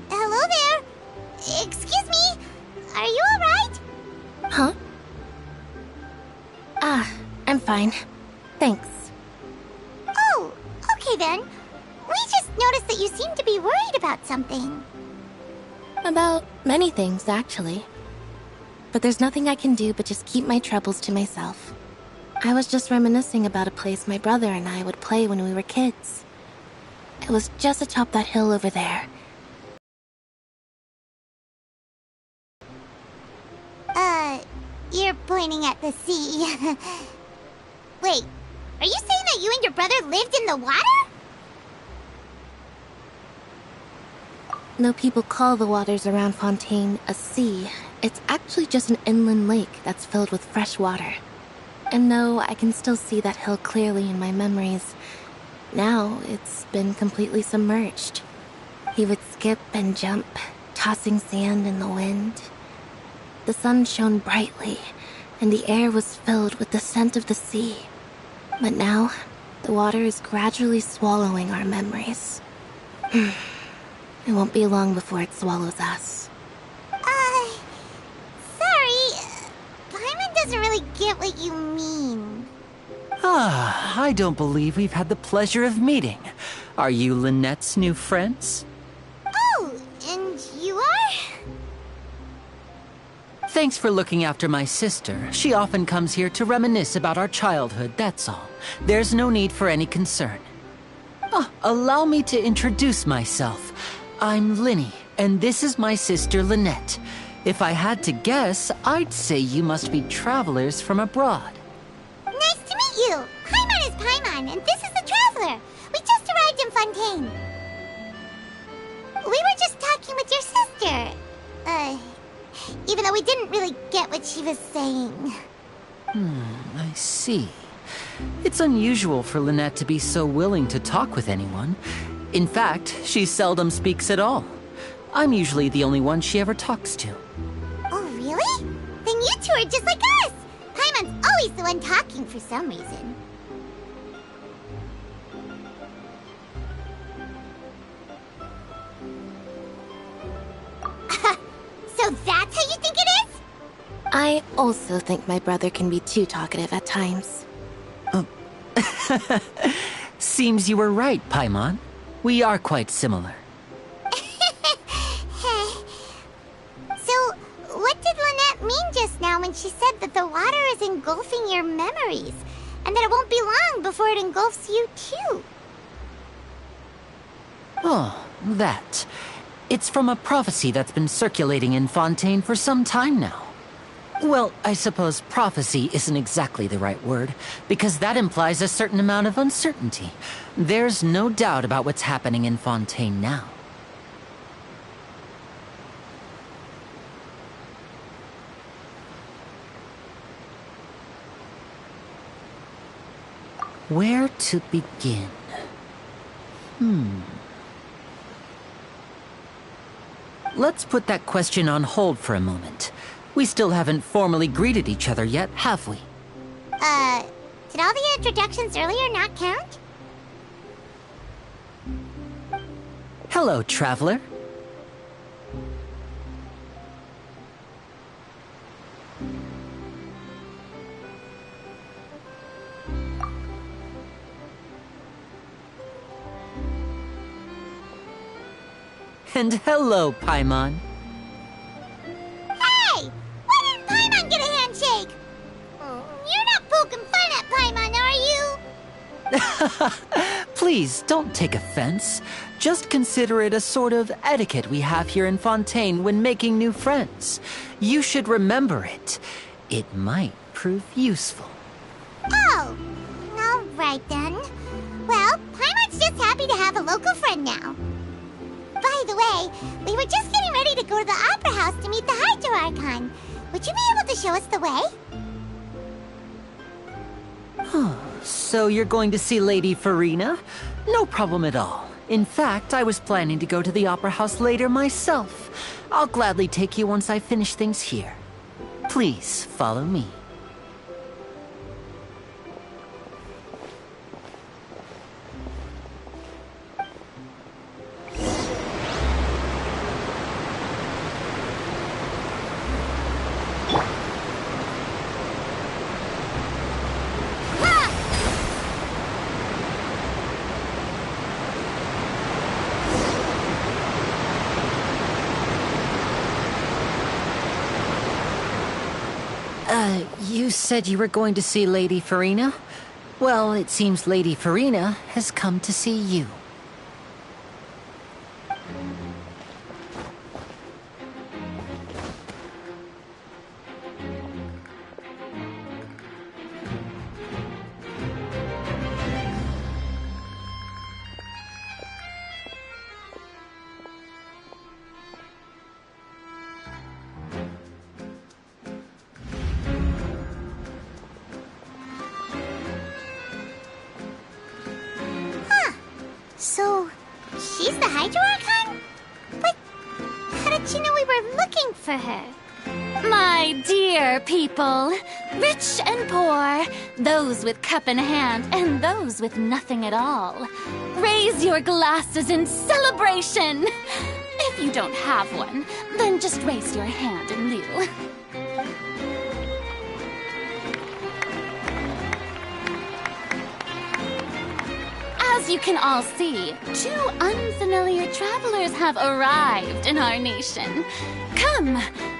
Hello there. Excuse me. Are you alright? Huh? I'm fine. Thanks. Oh, okay then. We just noticed that you seem to be worried about something. About many things, actually. But there's nothing I can do but just keep my troubles to myself. I was just reminiscing about a place my brother and I would play when we were kids. It was just atop that hill over there. You're pointing at the sea. Wait, are you saying that you and your brother lived in the water? Though people call the waters around Fontaine a sea, it's actually just an inland lake that's filled with fresh water. And no, I can still see that hill clearly in my memories. Now, it's been completely submerged. He would skip and jump, tossing sand in the wind. The sun shone brightly, and the air was filled with the scent of the sea. But now, the water is gradually swallowing our memories. It won't be long before it swallows us. Sorry. Paimon doesn't really get what you mean. I don't believe we've had the pleasure of meeting. Are you Lynette's new friends? Oh, and you are? Thanks for looking after my sister. She often comes here to reminisce about our childhood, that's all. There's no need for any concern. Allow me to introduce myself. I'm Linny, and this is my sister Lynette. If I had to guess, I'd say you must be travelers from abroad. Nice to meet you. Paimon is Paimon, and this is the Traveler. We just arrived in Fontaine. We were just talking with your sister. Even though we didn't really get what she was saying. I see. It's unusual for Lynette to be so willing to talk with anyone. In fact, she seldom speaks at all. I'm usually the only one she ever talks to. Oh, really? Then you two are just like us! Paimon's always the one talking for some reason. So that's how you think it is? I also think my brother can be too talkative at times. Seems you were right, Paimon. We are quite similar. So, what did Lynette mean just now when she said that the water is engulfing your memories, and that it won't be long before it engulfs you too? Oh, that. It's from a prophecy that's been circulating in Fontaine for some time now. Well, I suppose prophecy isn't exactly the right word, because that implies a certain amount of uncertainty. There's no doubt about what's happening in Fontaine now. Where to begin? Let's put that question on hold for a moment. We still haven't formally greeted each other yet, have we? Did all the introductions earlier not count? Hello, traveler. And hello, Paimon. Hey! Why didn't Paimon get a handshake? You're not poking fun at Paimon, are you? Please, don't take offense. Just consider it a sort of etiquette we have here in Fontaine when making new friends. You should remember it. It might prove useful. Oh, all right then. Well, Paimon's just happy to have a local friend now. By the way, we were just getting ready to go to the Opera House to meet the Hydro Archon. Would you be able to show us the way? So you're going to see Lady Farina? No problem at all. In fact, I was planning to go to the Opera House later myself. I'll gladly take you once I finish things here. Please, follow me. You said you were going to see Lady Farina? Well, it seems Lady Farina has come to see you. So, she's the Hydro Archon? But how did she know we were looking for her? My dear people, rich and poor, those with cup in hand and those with nothing at all, raise your glasses in celebration. If you don't have one, then just raise your hand in lieu. As you can all see, two unfamiliar travelers have arrived in our nation. Come,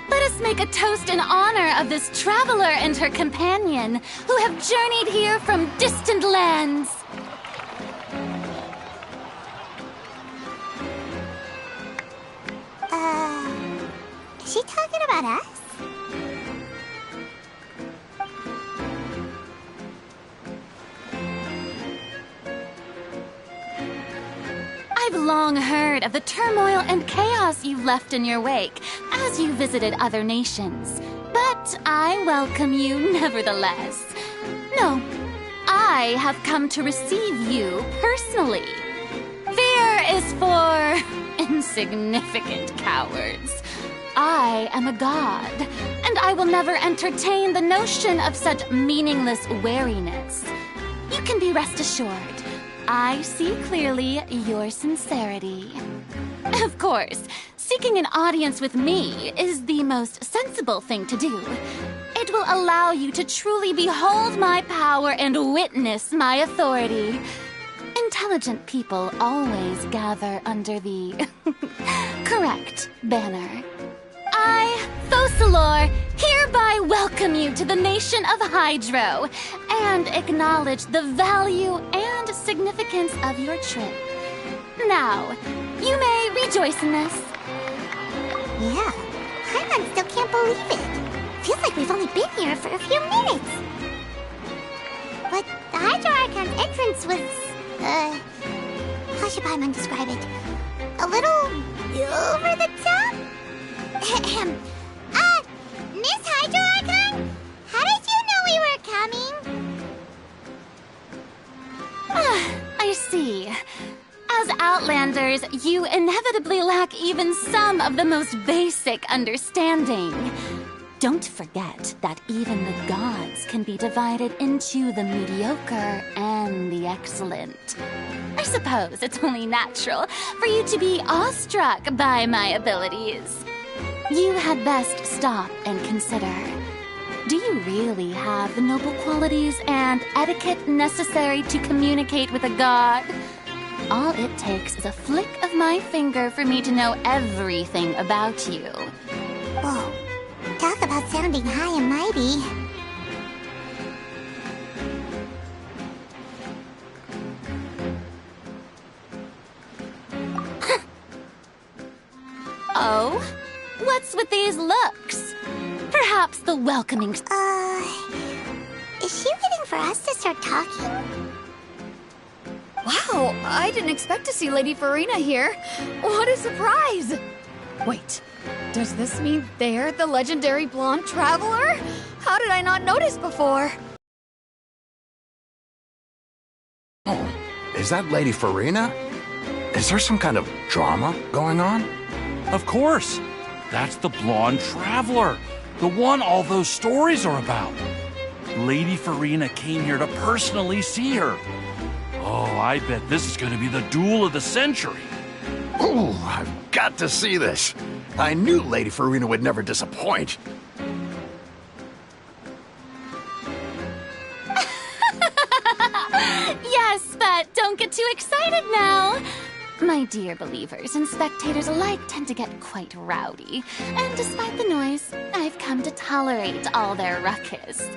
let us make a toast in honor of this traveler and her companion who have journeyed here from distant lands. Is she talking about us? I've long heard of the turmoil and chaos you've left in your wake as you visited other nations. But I welcome you nevertheless. No, I have come to receive you personally. Fear is for insignificant cowards. I am a god, and I will never entertain the notion of such meaningless wariness. You can be rest assured. I see clearly your sincerity. Of course, seeking an audience with me is the most sensible thing to do. It will allow you to truly behold my power and witness my authority. Intelligent people always gather under the correct banner. I, Focalor, hereby welcome you to the nation of Hydro and acknowledge the value and significance of your trip. Now, you may rejoice in this. Yeah, Paimon still can't believe it. Feels like we've only been here for a few minutes. But the Hydro Archon's entrance was, how should Paimon describe it? A little over the top? Miss Hydro Archon? How did you know we were coming? I see. As Outlanders, you inevitably lack even some of the most basic understanding. Don't forget that even the gods can be divided into the mediocre and the excellent. I suppose it's only natural for you to be awestruck by my abilities. You had best stop and consider. Do you really have the noble qualities and etiquette necessary to communicate with a god? All it takes is a flick of my finger for me to know everything about you. Whoa, talk about sounding high and mighty. What's with these looks? Perhaps the welcoming... Is she waiting for us to start talking? Wow, I didn't expect to see Lady Farina here. What a surprise! Wait, does this mean they're the legendary blonde traveler? How did I not notice before? Oh, is that Lady Farina? Is there some kind of drama going on? Of course. That's the blonde traveler. The one all those stories are about. Lady Farina came here to personally see her. Oh, I bet this is going to be the duel of the century. Oh, I've got to see this. I knew Lady Farina would never disappoint. Yes, but don't get too excited now. My dear believers and spectators alike tend to get quite rowdy, and despite the noise, I've come to tolerate all their ruckus.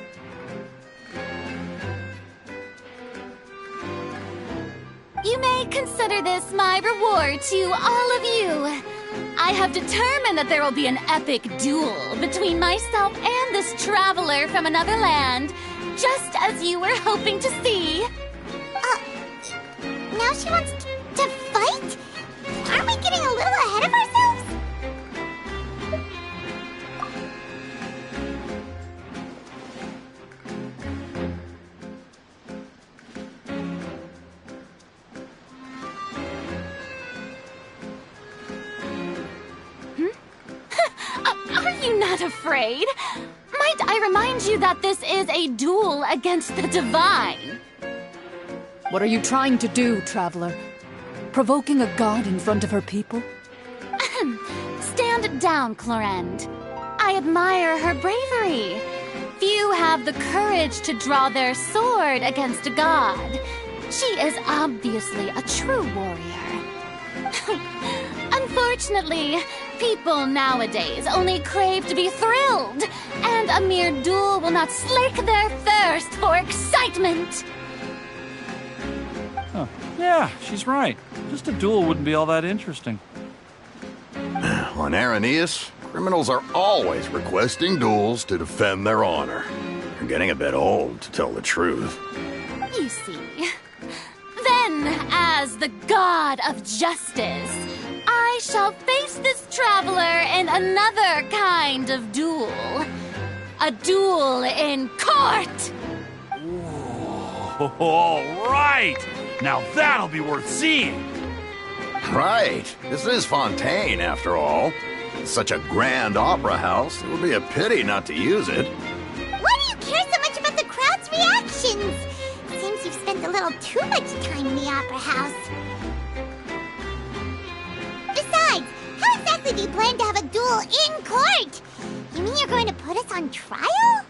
You may consider this my reward to all of you. I have determined that there will be an epic duel between myself and this traveler from another land, just as you were hoping to see. Now she wants to fight? Aren't we getting a little ahead of ourselves? Are you not afraid? Might I remind you that this is a duel against the divine? What are you trying to do, traveler? Provoking a god in front of her people? Stand down, Clorend. I admire her bravery. Few have the courage to draw their sword against a god. She is obviously a true warrior. Unfortunately, people nowadays only crave to be thrilled, and a mere duel will not slake their thirst for excitement. Huh. Yeah, she's right. Just a duel wouldn't be all that interesting. On Araneus, criminals are always requesting duels to defend their honor. They're getting a bit old, to tell the truth. You see. Then, as the god of justice, I shall face this traveler in another kind of duel. A duel in court! All right! Now that'll be worth seeing! Right. This is Fontaine, after all. It's such a grand opera house, it would be a pity not to use it. Why do you care so much about the crowd's reactions? Seems you've spent a little too much time in the opera house. Besides, how exactly do you plan to have a duel in court? You mean you're going to put us on trial?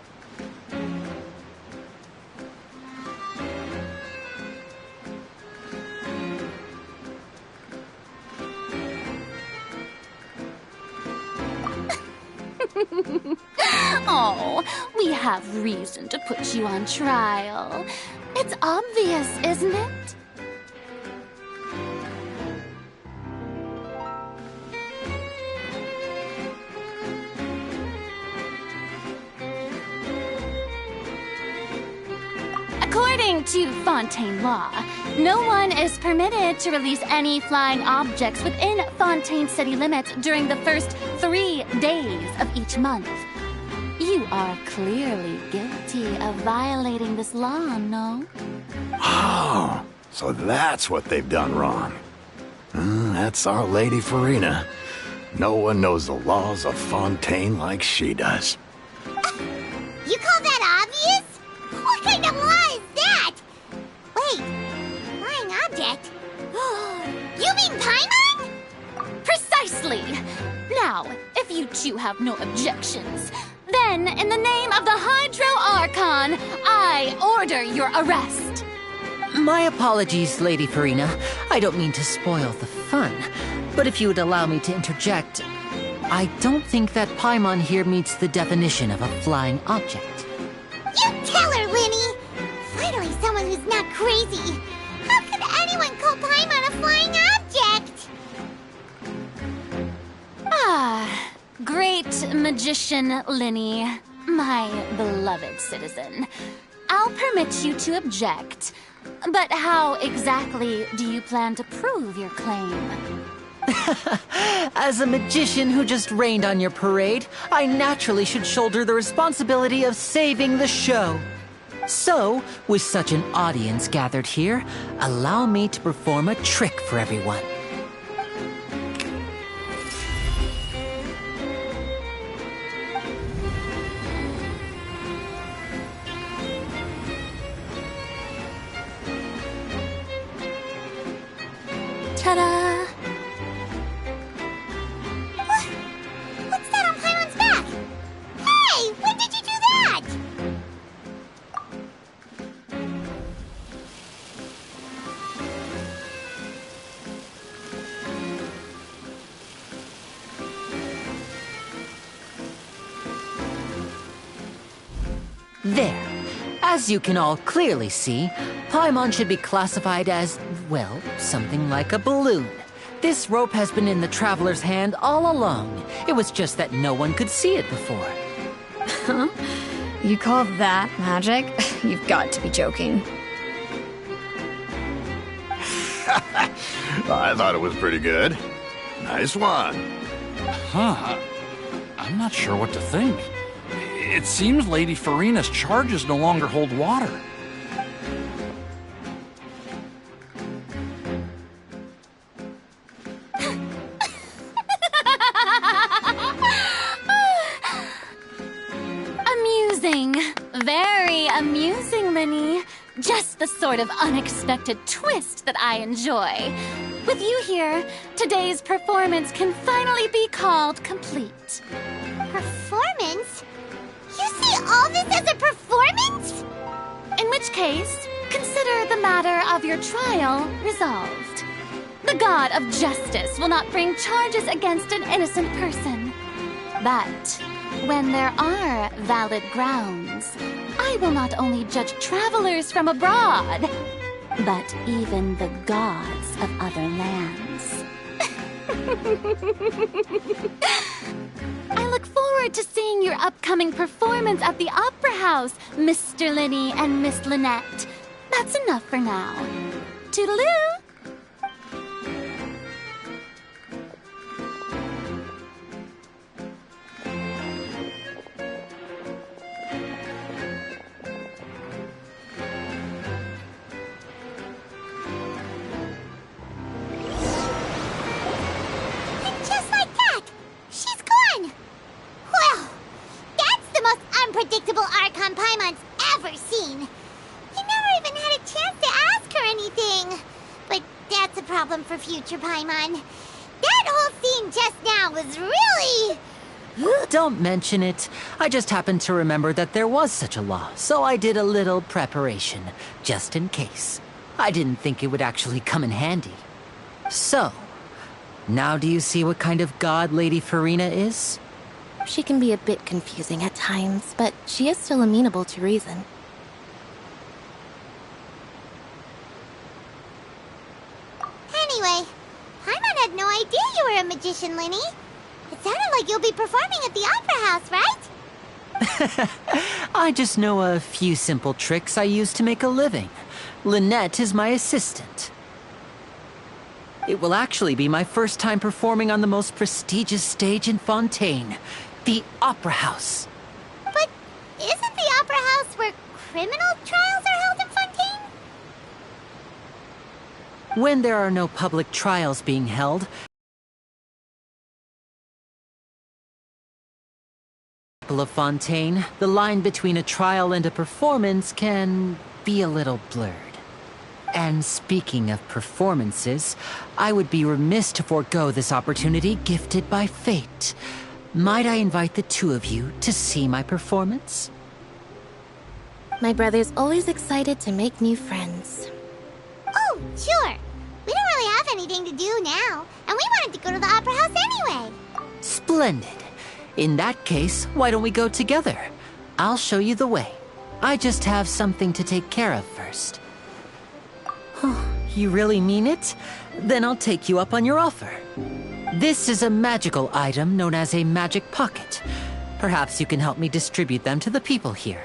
Oh, we have reason to put you on trial. It's obvious, isn't it? According to Fontaine law, no one is permitted to release any flying objects within Fontaine city limits during the first 3 days of each month. You are clearly guilty of violating this law, no? Oh, so that's what they've done wrong. That's our Lady Farina. No one knows the laws of Fontaine like she does. You call that obvious? What kind of law is that? Wait, flying object? You mean Paimon? Precisely! Now, if you two have no objections, then in the name of the Hydro Archon, I order your arrest. My apologies, Lady Farina. I don't mean to spoil the fun. But if you would allow me to interject, I don't think that Paimon here meets the definition of a flying object. You tell her, Linny! Finally someone who's not crazy. How could anyone call Paimon a flying object? Great magician Linny, my beloved citizen. I'll permit you to object, but how exactly do you plan to prove your claim? As a magician who just rained on your parade, I naturally should shoulder the responsibility of saving the show. So, with such an audience gathered here, allow me to perform a trick for everyone. Ta-da! What's that on Paimon's back? Hey, when did you do that? There. As you can all clearly see, Paimon should be classified as, well, something like a balloon. This rope has been in the Traveler's hand all along. It was just that no one could see it before. Huh? You call that magic? You've got to be joking. I thought it was pretty good. Nice one. Huh. I'm not sure what to think. It seems Lady Farina's charges no longer hold water. Amusing. Very amusing, Linny. Just the sort of unexpected twist that I enjoy. With you here, today's performance can finally be called complete. Performance? You see all this as a performance? In which case, consider the matter of your trial resolved. The god of justice will not bring charges against an innocent person. But when there are valid grounds, I will not only judge travelers from abroad, but even the gods of other lands. I look forward to seeing your upcoming performance at the Opera House, Mr. Linny and Miss Lynette. That's enough for now. Toodaloo! Just like that, she's gone. Well, that's the most unpredictable Archon Paimon's ever seen. He never even had a chance to ask her anything. But that's a problem for future Paimon. That whole scene just now was really... Don't mention it. I just happened to remember that there was such a law, so I did a little preparation, just in case. I didn't think it would actually come in handy. So, now do you see what kind of god Lady Farina is? She can be a bit confusing at times, but she is still amenable to reason. Anyway, Paimon had no idea you were a magician, Linny. It sounded like you'll be performing at the Opera House, right? I just know a few simple tricks I use to make a living. Lynette is my assistant. It will actually be my first time performing on the most prestigious stage in Fontaine, the Opera House. But isn't the Opera House where criminal trials are held in Fontaine? When there are no public trials being held, of Fontaine, the line between a trial and a performance can be a little blurred. And speaking of performances, I would be remiss to forego this opportunity gifted by fate. Might I invite the two of you to see my performance? My brother's always excited to make new friends. Oh, sure. We don't really have anything to do now, and we wanted to go to the Opera House anyway. Splendid. In that case, why don't we go together? I'll show you the way. I just have something to take care of first. You really mean it? Then I'll take you up on your offer. This is a magical item known as a magic pocket. Perhaps you can help me distribute them to the people here.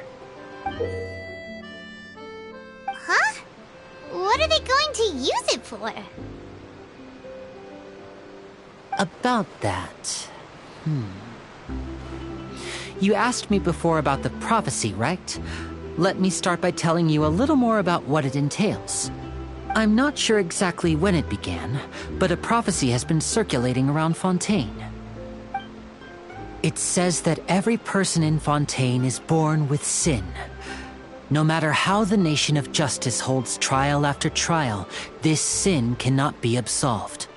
Huh? What are they going to use it for? About that... You asked me before about the prophecy, right? Let me start by telling you a little more about what it entails. I'm not sure exactly when it began, but a prophecy has been circulating around Fontaine. It says that every person in Fontaine is born with sin. No matter how the nation of justice holds trial after trial, this sin cannot be absolved.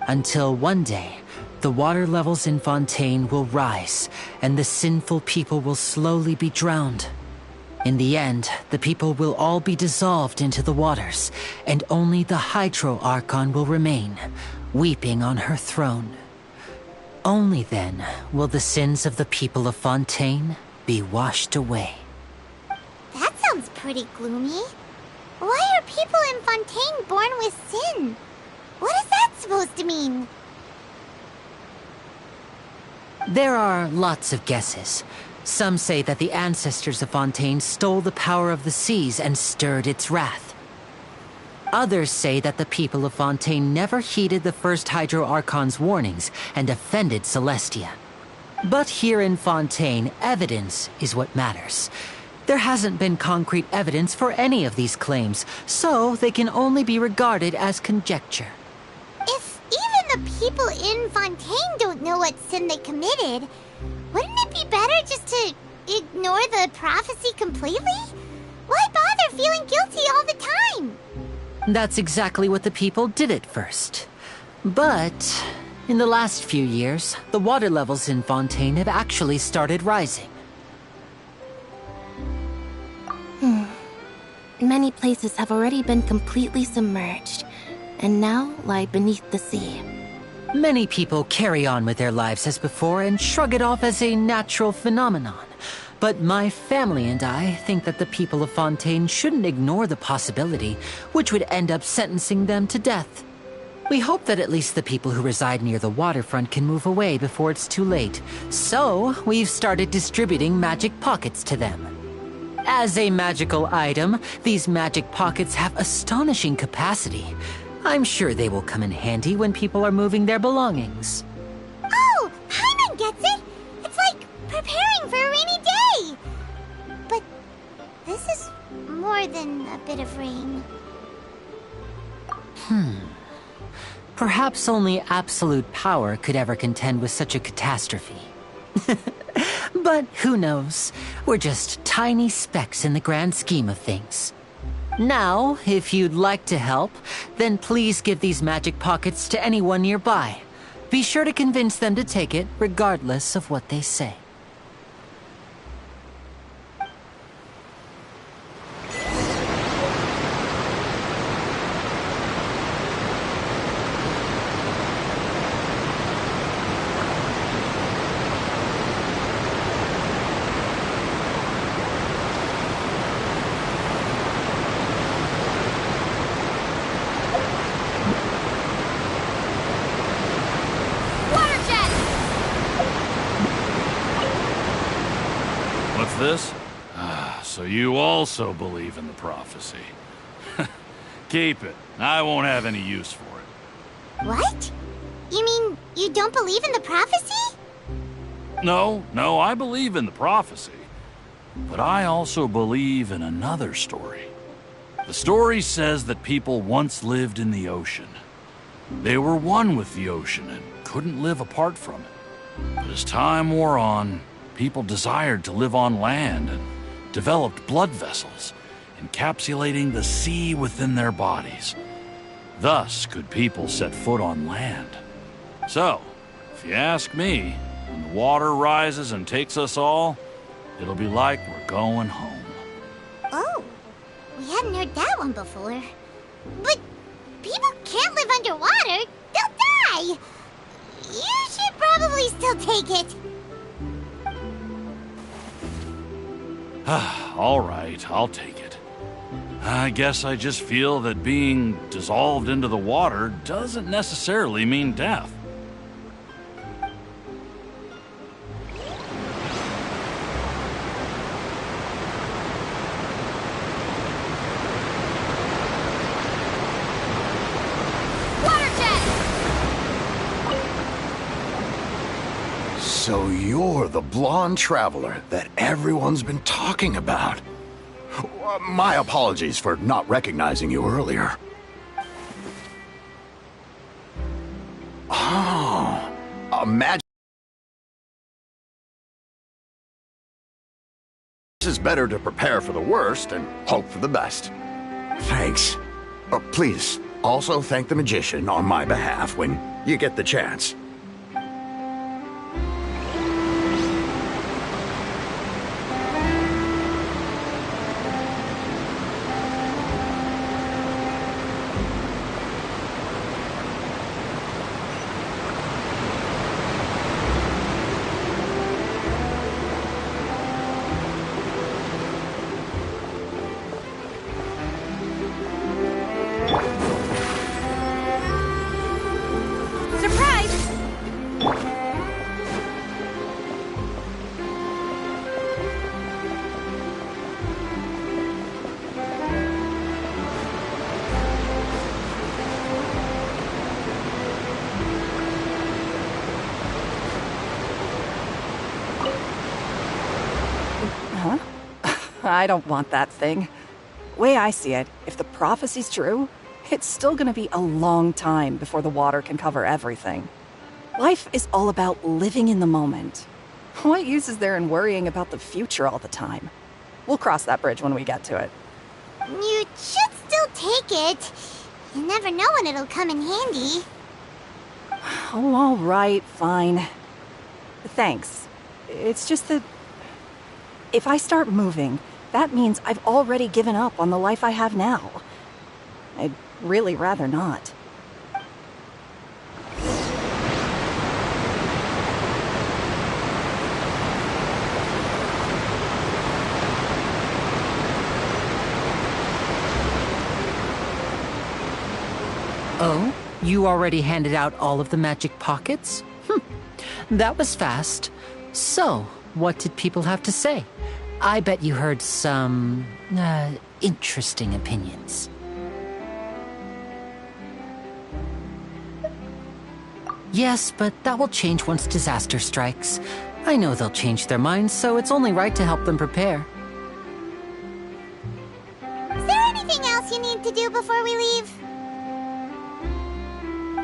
Until one day, the water levels in Fontaine will rise, and the sinful people will slowly be drowned. In the end, the people will all be dissolved into the waters, and only the Hydro Archon will remain, weeping on her throne. Only then will the sins of the people of Fontaine be washed away. That sounds pretty gloomy. Why are people in Fontaine born with sin? What is that supposed to mean? There are lots of guesses. Some say that the ancestors of Fontaine stole the power of the seas and stirred its wrath. Others say that the people of Fontaine never heeded the first Hydro Archon's warnings and offended Celestia. But here in Fontaine, evidence is what matters. There hasn't been concrete evidence for any of these claims, so they can only be regarded as conjecture. If even the people in Fontaine don't know what sin they committed, wouldn't it be better just to ignore the prophecy completely? Why bother feeling guilty all the time? That's exactly what the people did at first. But in the last few years, the water levels in Fontaine have actually started rising. Many places have already been completely submerged, and now lie beneath the sea. Many people carry on with their lives as before and shrug it off as a natural phenomenon. But my family and I think that the people of Fontaine shouldn't ignore the possibility, which would end up sentencing them to death. We hope that at least the people who reside near the waterfront can move away before it's too late. So, we've started distributing magic pockets to them. As a magical item, these magic pockets have astonishing capacity. I'm sure they will come in handy when people are moving their belongings. Oh, Paimon gets it! It's like preparing for a rainy day! But this is more than a bit of rain. Perhaps only absolute power could ever contend with such a catastrophe. But who knows? We're just tiny specks in the grand scheme of things. Now, if you'd like to help, then please give these magic pockets to anyone nearby. Be sure to convince them to take it, regardless of what they say. This? So you also believe in the prophecy. Keep it. I won't have any use for it. What? You mean you don't believe in the prophecy? No, I believe in the prophecy. But I also believe in another story. The story says that people once lived in the ocean. They were one with the ocean and couldn't live apart from it. But as time wore on, people desired to live on land and developed blood vessels, encapsulating the sea within their bodies. Thus could people set foot on land. So, if you ask me, when the water rises and takes us all, it'll be like we're going home. Oh, we hadn't heard that one before. But people can't live underwater. They'll die. You should probably still take it. All right, I'll take it. I guess I just feel that being dissolved into the water doesn't necessarily mean death. So you're the blonde traveler that everyone's been talking about. My apologies for not recognizing you earlier. Oh, imagine. It's better to prepare for the worst and hope for the best. Thanks. Please, also thank the magician on my behalf when you get the chance. I don't want that thing. Way I see it, if the prophecy's true, it's still gonna be a long time before the water can cover everything. Life is all about living in the moment. What use is there in worrying about the future all the time? We'll cross that bridge when we get to it. You should still take it. You never know when it'll come in handy. Oh, all right, fine. Thanks. It's just that if I start moving, that means I've already given up on the life I have now. I'd really rather not. Oh? You already handed out all of the magic pockets? That was fast. So, what did people have to say? I bet you heard some, interesting opinions. Yes, but that will change once disaster strikes. I know they'll change their minds, so it's only right to help them prepare. Is there anything else you need to do before we leave?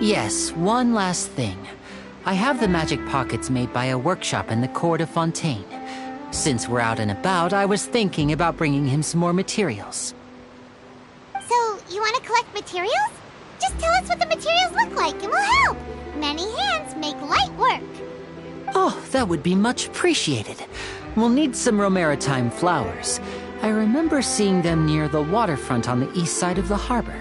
Yes, one last thing. I have the magic pockets made by a workshop in the court of Fontaine. Since we're out and about, I was thinking about bringing him some more materials. So, you want to collect materials? Just tell us what the materials look like and we'll help. Many hands make light work. Oh, that would be much appreciated. We'll need some Romaritime flowers. I remember seeing them near the waterfront on the east side of the harbor.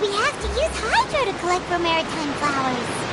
We have to use Hydro to collect Romaritime flowers.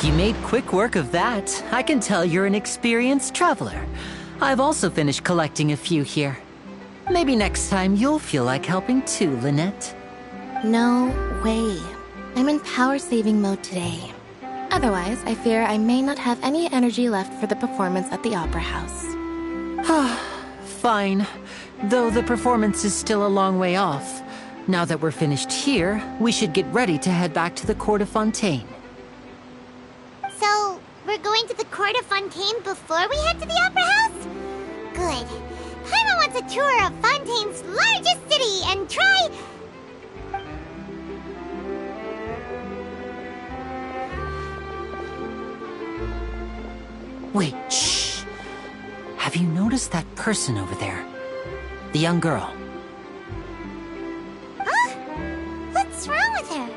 You made quick work of that. I can tell you're an experienced traveler. I've also finished collecting a few here. Maybe next time you'll feel like helping too, Lynette. No way. I'm in power-saving mode today. Otherwise, I fear I may not have any energy left for the performance at the Opera House. Fine. Though the performance is still a long way off. Now that we're finished here, we should get ready to head back to the Court of Fontaine. So, we're going to the Court of Fontaine before we head to the Opera House? Good. Paimon wants a tour of Fontaine's largest city and try... Wait, shh. Have you noticed that person over there? The young girl. Huh? What's wrong with her?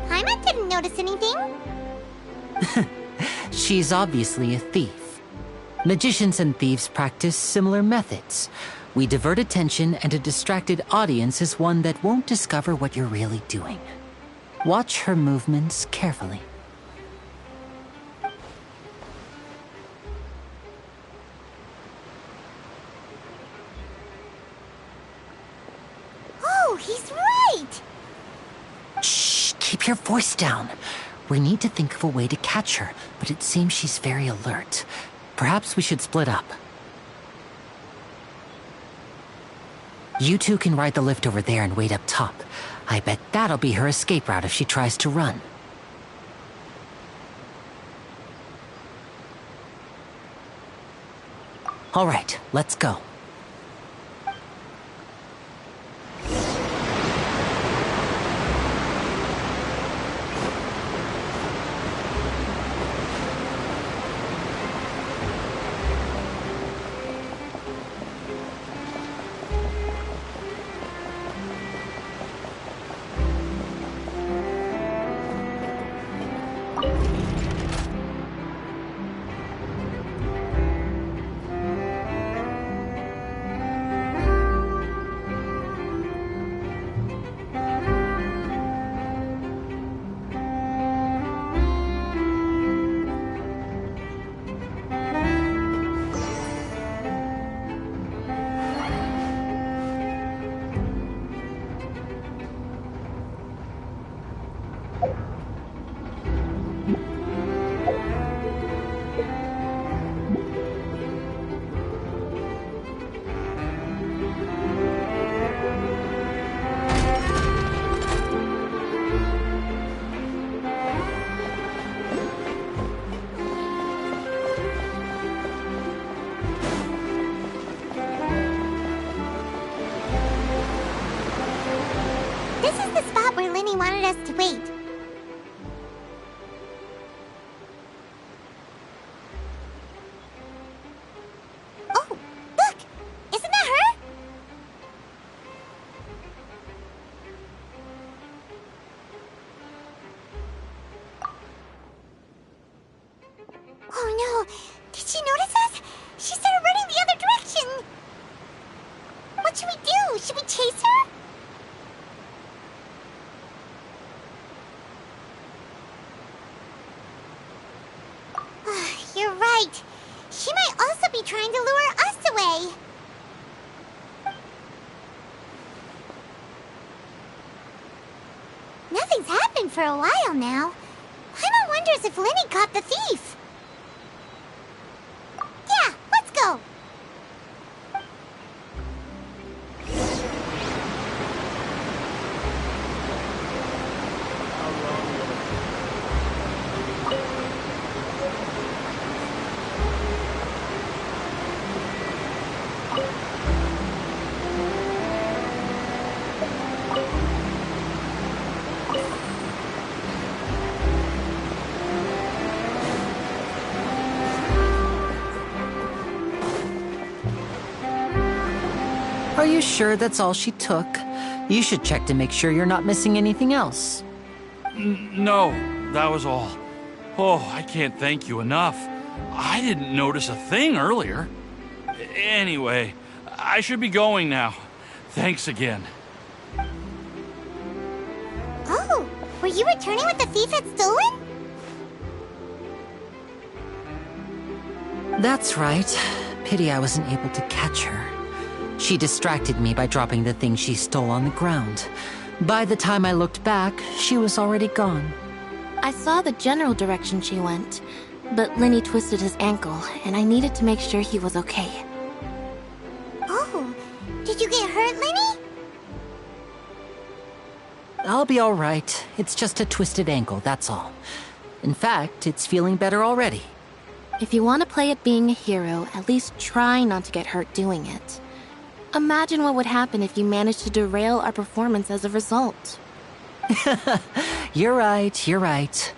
Paimon didn't notice anything. She's obviously a thief. Magicians and thieves practice similar methods. We divert attention, and a distracted audience is one that won't discover what you're really doing. Watch her movements carefully. Oh, he's right! Shh, keep your voice down. We need to think of a way to catch her, but it seems she's very alert. Perhaps we should split up. You two can ride the lift over there and wait up top. I bet that'll be her escape route if she tries to run. All right, let's go. This is the spot where Linny wanted us to wait. Oh, look! Isn't that her? Oh no! Did she notice us? She started running the other direction! What should we do? Should we chase her? You're right. She might also be trying to lure us away. Nothing's happened for a while now. Paimon wonders if Linny caught the thief. Yeah, let's go. Are you sure that's all she took? You should check to make sure you're not missing anything else. No, that was all. Oh, I can't thank you enough. I didn't notice a thing earlier. Anyway, I should be going now. Thanks again. Oh, were you returning what the thief had stolen? That's right. Pity I wasn't able to catch her. She distracted me by dropping the thing she stole on the ground. By the time I looked back, she was already gone. I saw the general direction she went, but Linny twisted his ankle, and I needed to make sure he was okay. Oh, did you get hurt, Linny? I'll be alright. It's just a twisted ankle, that's all. In fact, it's feeling better already. If you want to play at being a hero, at least try not to get hurt doing it. Imagine what would happen if you managed to derail our performance as a result. You're right.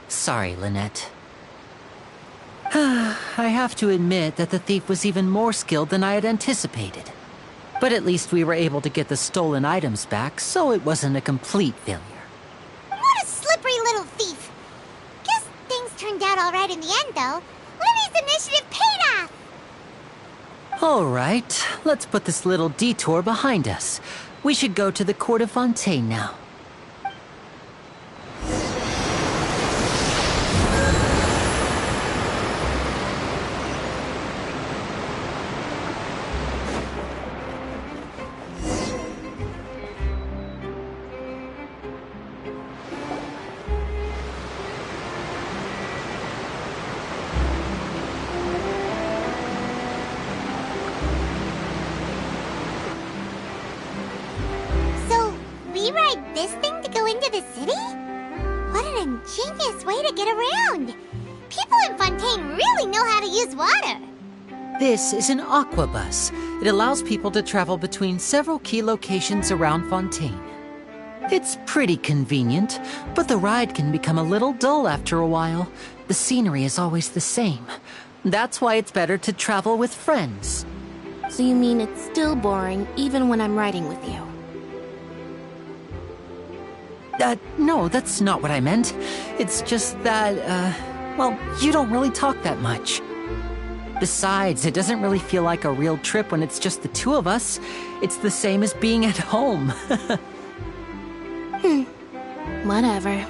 Sorry, Lynette. I have to admit that the thief was even more skilled than I had anticipated. But at least we were able to get the stolen items back, so it wasn't a complete failure. What a slippery little thief! Guess things turned out alright in the end, though. Libby's initiative paid off! Alright, let's put this little detour behind us. We should go to the Court of Fontaine now. We ride this thing to go into the city? What an ingenious way to get around! People in Fontaine really know how to use water! This is an aquabus. It allows people to travel between several key locations around Fontaine. It's pretty convenient, but the ride can become a little dull after a while. The scenery is always the same. That's why it's better to travel with friends. So you mean it's still boring even when I'm riding with you? No, that's not what I meant. It's just that, well, you don't really talk that much. Besides, it doesn't really feel like a real trip when it's just the two of us. It's the same as being at home. Whatever.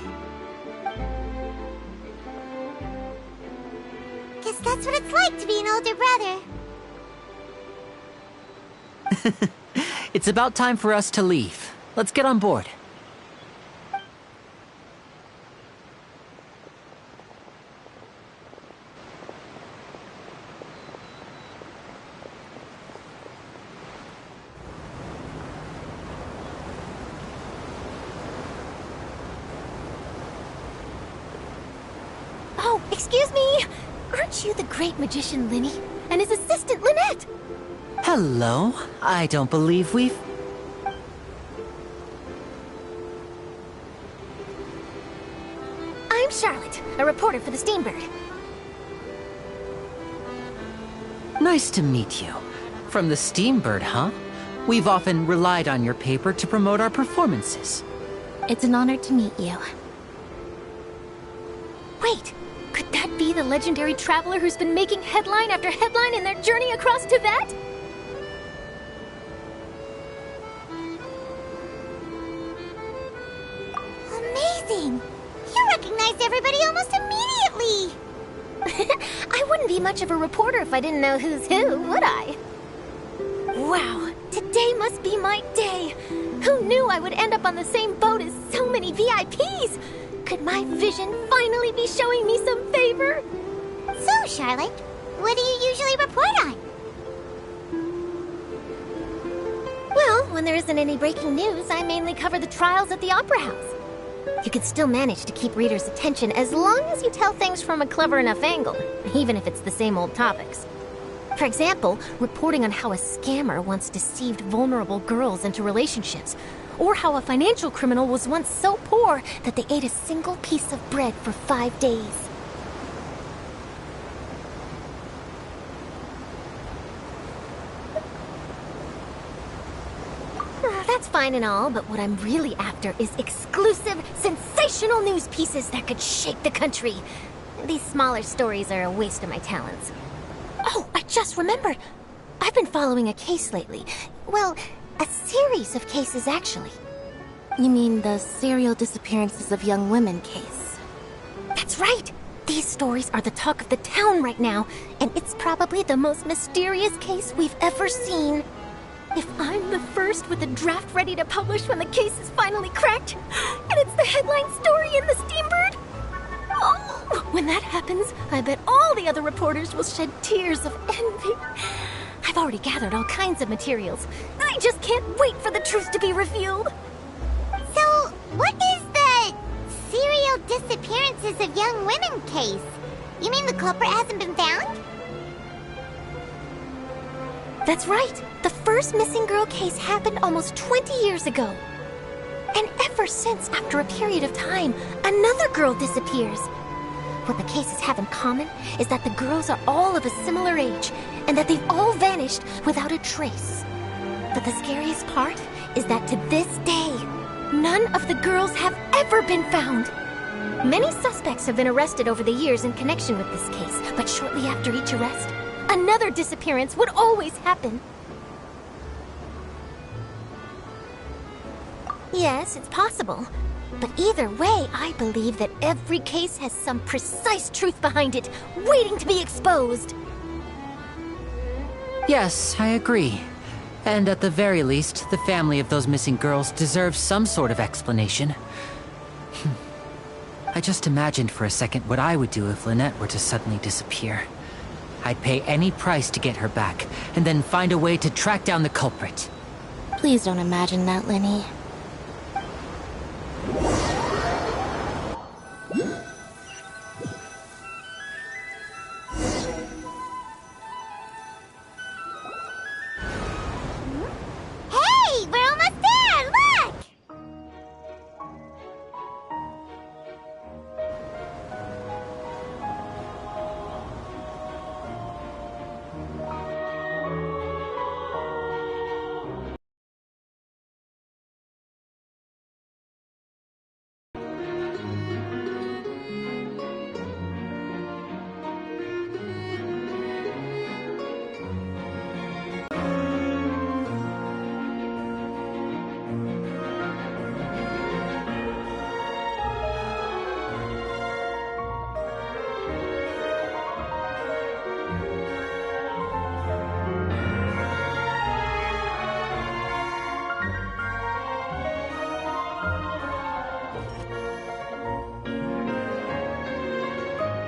Guess that's what it's like to be an older brother. It's about time for us to leave. Let's get on board. Oh, excuse me! Aren't you the great magician Linny and his assistant Lynette? Hello. I don't believe we've... I'm Charlotte, a reporter for the Steambird. Nice to meet you. From the Steambird, huh? We've often relied on your paper to promote our performances. It's an honor to meet you. Wait, could that be the legendary traveler who's been making headline after headline in their journey across Tibet? Amazing! You recognized everybody almost immediately! I wouldn't be much of a reporter if I didn't know who's who, would I? Wow, today must be my day! Who knew I would end up on the same boat as so many VIPs? Could my vision finally be showing me some favor? So, Charlotte, what do you usually report on? Well, when there isn't any breaking news, I mainly cover the trials at the Opera House. You can still manage to keep readers' attention as long as you tell things from a clever enough angle, even if it's the same old topics. For example, reporting on how a scammer once deceived vulnerable girls into relationships, or how a financial criminal was once so poor that they ate a single piece of bread for 5 days. That's fine and all, but what I'm really after is exclusive, sensational news pieces that could shake the country. These smaller stories are a waste of my talents. Oh, I just remembered. I've been following a case lately. Well, a series of cases, actually. You mean the serial disappearances of young women case? That's right! These stories are the talk of the town right now, and it's probably the most mysterious case we've ever seen. If I'm the first with a draft ready to publish when the case is finally cracked, and it's the headline story in the Steambird, oh, when that happens, I bet all the other reporters will shed tears of envy. I've already gathered all kinds of materials. I just can't wait for the truth to be revealed. So, disappearances of young women case. You mean the culprit hasn't been found? That's right. The first missing girl case happened almost 20 years ago. And ever since, after a period of time, another girl disappears. What the cases have in common is that the girls are all of a similar age, and that they've all vanished without a trace. But the scariest part is that to this day, none of the girls have ever been found. Many suspects have been arrested over the years in connection with this case, but shortly after each arrest, another disappearance would always happen. Yes, it's possible. But either way, I believe that every case has some precise truth behind it, waiting to be exposed. Yes, I agree. And at the very least, the family of those missing girls deserves some sort of explanation. I just imagined for a second what I would do if Lynette were to suddenly disappear. I'd pay any price to get her back, and then find a way to track down the culprit. Please don't imagine that, Lenny. Hey, we're almost there! Look!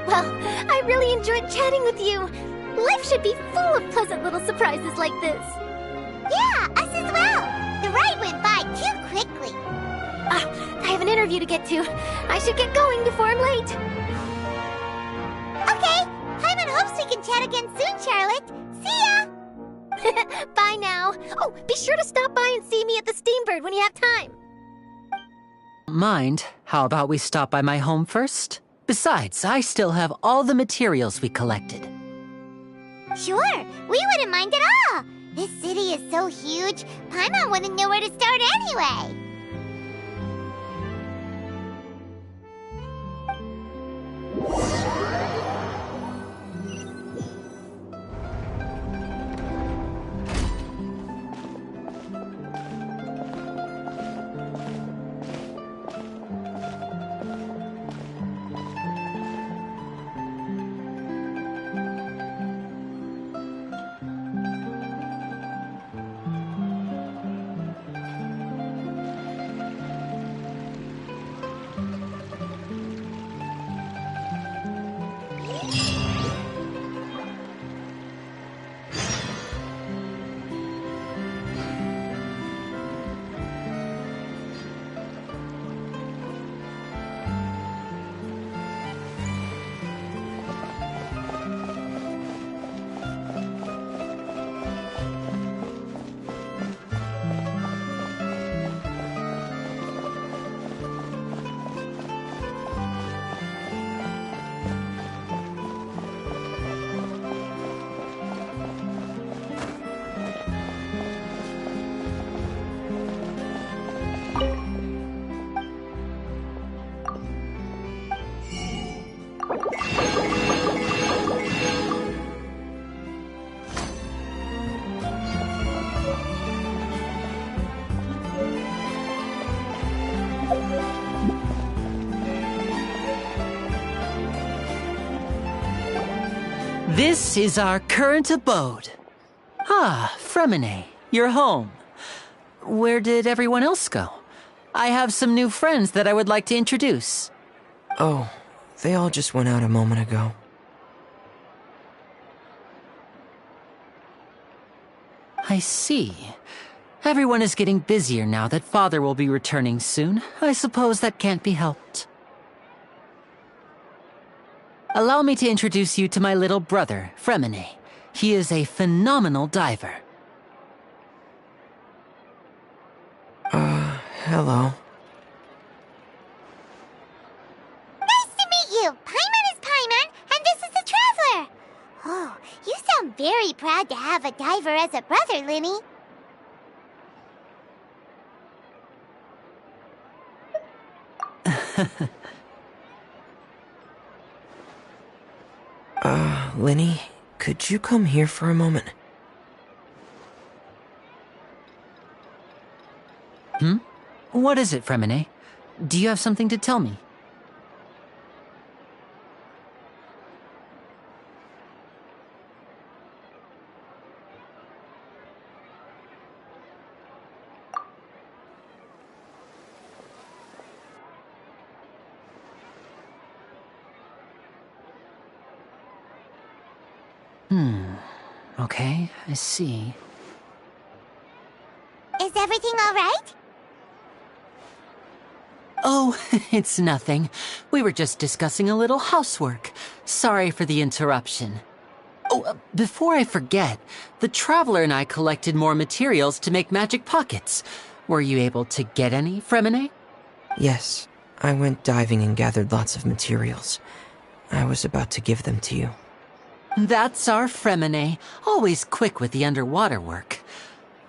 Well, I really enjoyed chatting with you. Life should be full of pleasant little surprises like this. Yeah, us as well. The ride went by too quickly. I have an interview to get to. I should get going before I'm late. Okay, Paimon hopes we can chat again soon, Charlotte. See ya! Bye now. Oh, be sure to stop by and see me at the Steambird when you have time. Mind, how about we stop by my home first? Besides, I still have all the materials we collected. Sure, we wouldn't mind at all. This city is so huge, Paimon wouldn't know where to start anyway. This is our current abode. Ah, Fremine, you're home. Where did everyone else go? I have some new friends that I would like to introduce. Oh, they all just went out a moment ago. I see. Everyone is getting busier now that Father will be returning soon. I suppose that can't be helped. Allow me to introduce you to my little brother, Fremine. He is a phenomenal diver. Hello. Nice to meet you! Paimon is Paimon, and this is the Traveler! Oh, you sound very proud to have a diver as a brother, Linny. Linny, could you come here for a moment? What is it, Fremine? Do you have something to tell me? Okay, I see. Is everything all right? Oh, it's nothing. We were just discussing a little housework. Sorry for the interruption. Oh, before I forget, the Traveler and I collected more materials to make magic pockets. Were you able to get any, Fremine? Yes, I went diving and gathered lots of materials. I was about to give them to you. That's our Fremine, always quick with the underwater work.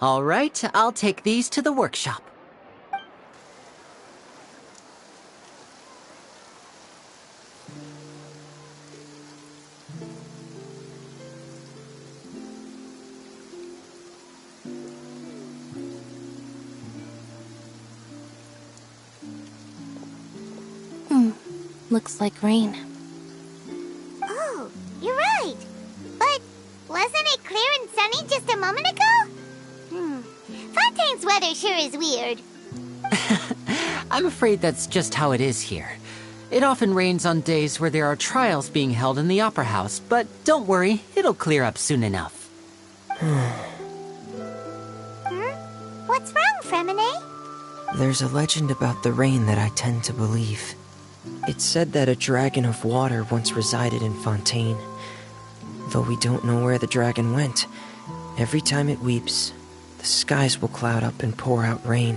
All right, I'll take these to the workshop. Looks like rain. Oh, you're right. But wasn't it clear and sunny just a moment ago? Fontaine's weather sure is weird. I'm afraid that's just how it is here. It often rains on days where there are trials being held in the Opera House, but don't worry, it'll clear up soon enough. What's wrong, Fremine? There's a legend about the rain that I tend to believe. It's said that a dragon of water once resided in Fontaine. Though we don't know where the dragon went, every time it weeps, the skies will cloud up and pour out rain.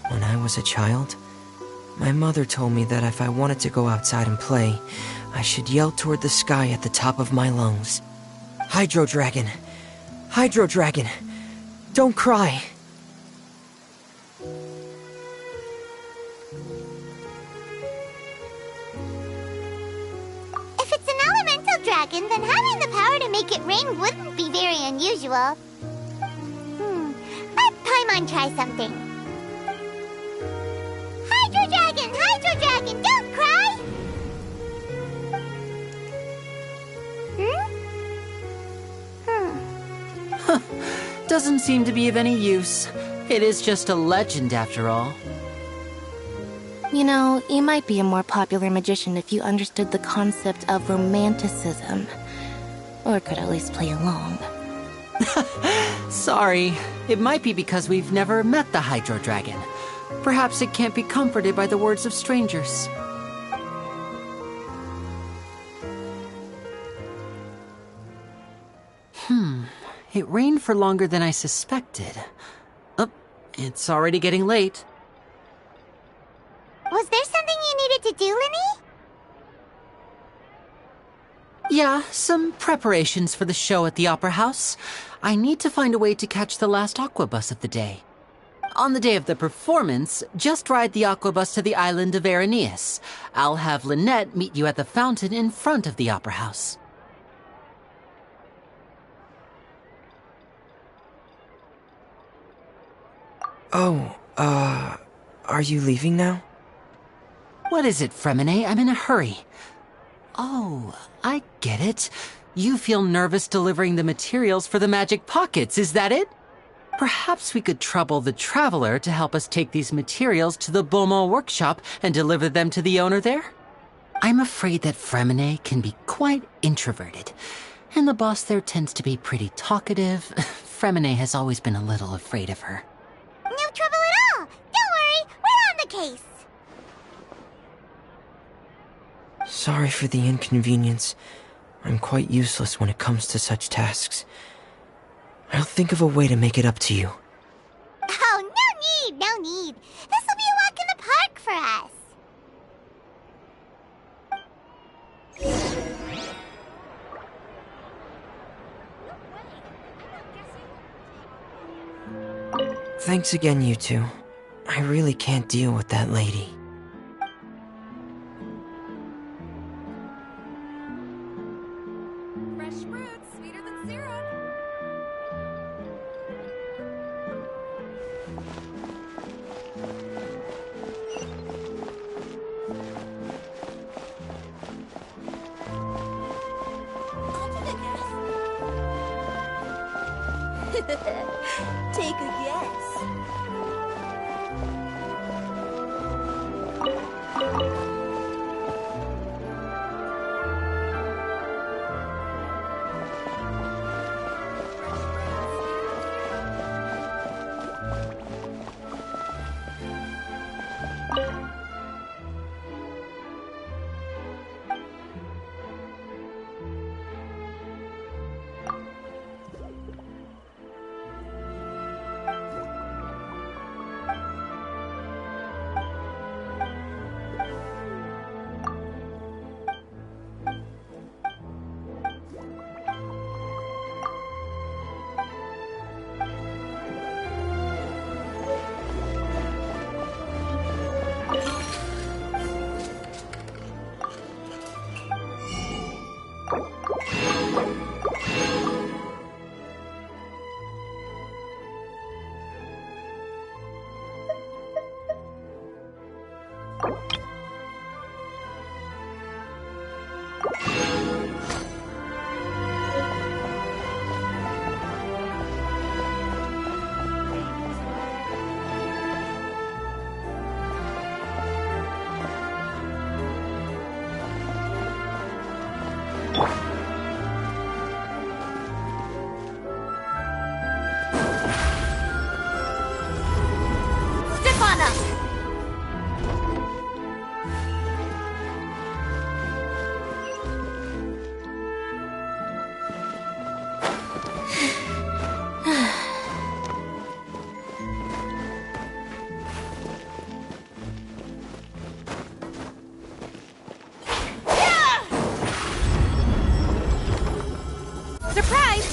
When I was a child, my mother told me that if I wanted to go outside and play, I should yell toward the sky at the top of my lungs. Hydro Dragon! Hydro Dragon! Don't cry! If it's an elemental dragon, then having the power to make it rain wouldn't be very unusual. Let Paimon try something. Hydro Dragon, don't cry! Doesn't seem to be of any use. It is just a legend after all. You know, you might be a more popular magician if you understood the concept of romanticism. Or could at least play along. Sorry. It might be because we've never met the Hydro Dragon. Perhaps it can't be comforted by the words of strangers. It rained for longer than I suspected. Oh, it's already getting late. Was there something you needed to do, Linny? Yeah, some preparations for the show at the Opera House. I need to find a way to catch the last aqua bus of the day. On the day of the performance, just ride the aqua bus to the island of Araneus. I'll have Lynette meet you at the fountain in front of the Opera House. Oh, are you leaving now? What is it, Fremine? I'm in a hurry. Oh, I get it. You feel nervous delivering the materials for the magic pockets, is that it? Perhaps we could trouble the Traveler to help us take these materials to the Beaumont workshop and deliver them to the owner there? I'm afraid that Fremine can be quite introverted, and the boss there tends to be pretty talkative. Fremine has always been a little afraid of her. No trouble at all. Don't worry, we're on the case. Sorry for the inconvenience. I'm quite useless when it comes to such tasks. I'll think of a way to make it up to you. Oh, no need, no need. This will be a walk in the park for us. Thanks again, you two. I really can't deal with that lady. Fresh fruit, sweeter than syrup. Take a guess. Surprise!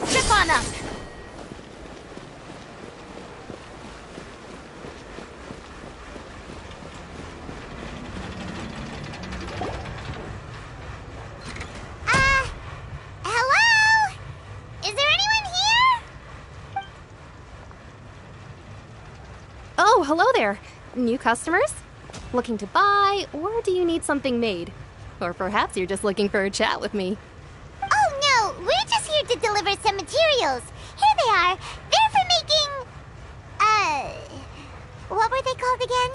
Step on up! Hello? Is there anyone here? Oh, hello there. New customers? Looking to buy, or do you need something made? Or perhaps you're just looking for a chat with me. Oh no, we're just here to deliver some materials. Here they are. They're for making... what were they called again?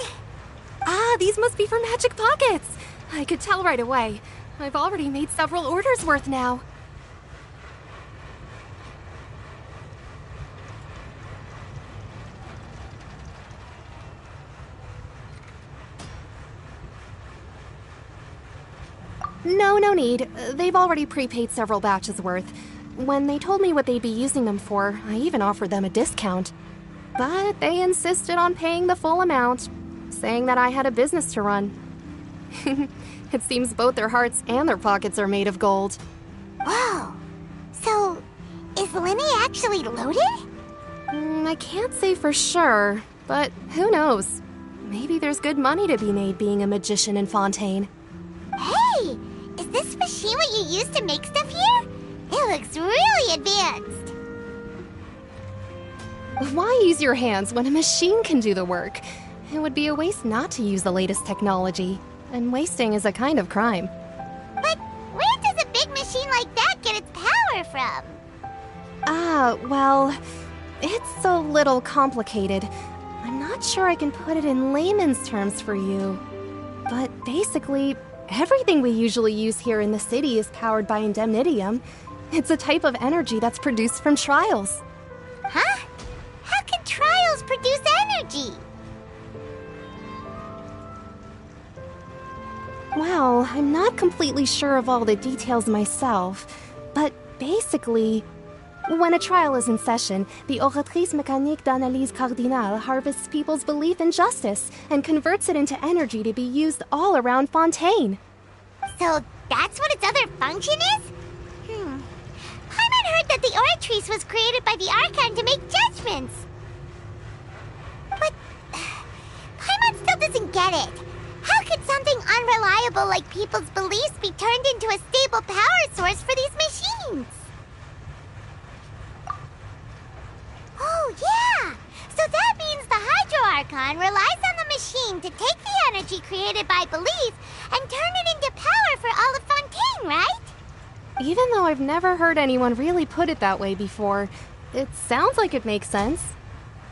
Ah, these must be for Magic Pockets. I could tell right away. I've already made several orders worth now. No need. They've already prepaid several batches worth. When they told me what they'd be using them for, I even offered them a discount. But they insisted on paying the full amount, saying that I had a business to run. It seems both their hearts and their pockets are made of gold. Whoa. So, is Lenny actually loaded? I can't say for sure, but who knows? Maybe there's good money to be made being a magician in Fontaine. Hey! Is this machine what you use to make stuff here? It looks really advanced. Why use your hands when a machine can do the work? It would be a waste not to use the latest technology, and wasting is a kind of crime. But where does a big machine like that get its power from? Well, it's a little complicated. I'm not sure I can put it in layman's terms for you. But basically, everything we usually use here in the city is powered by indemnitium. It's a type of energy that's produced from trials. Huh? How can trials produce energy? Well, I'm not completely sure of all the details myself, but basically, when a trial is in session, the Oratrice Mécanique d'Analyse Cardinale harvests people's belief in justice and converts it into energy to be used all around Fontaine. So that's what its other function is? Paimon heard that the Oratrice was created by the Archon to make judgments. But Paimon still doesn't get it. How could something unreliable like people's beliefs be turned into a stable power source for these machines? Oh, yeah! So that means the Hydro Archon relies on the machine to take the energy created by belief and turn it into power for all of Fontaine, right? Even though I've never heard anyone really put it that way before, it sounds like it makes sense.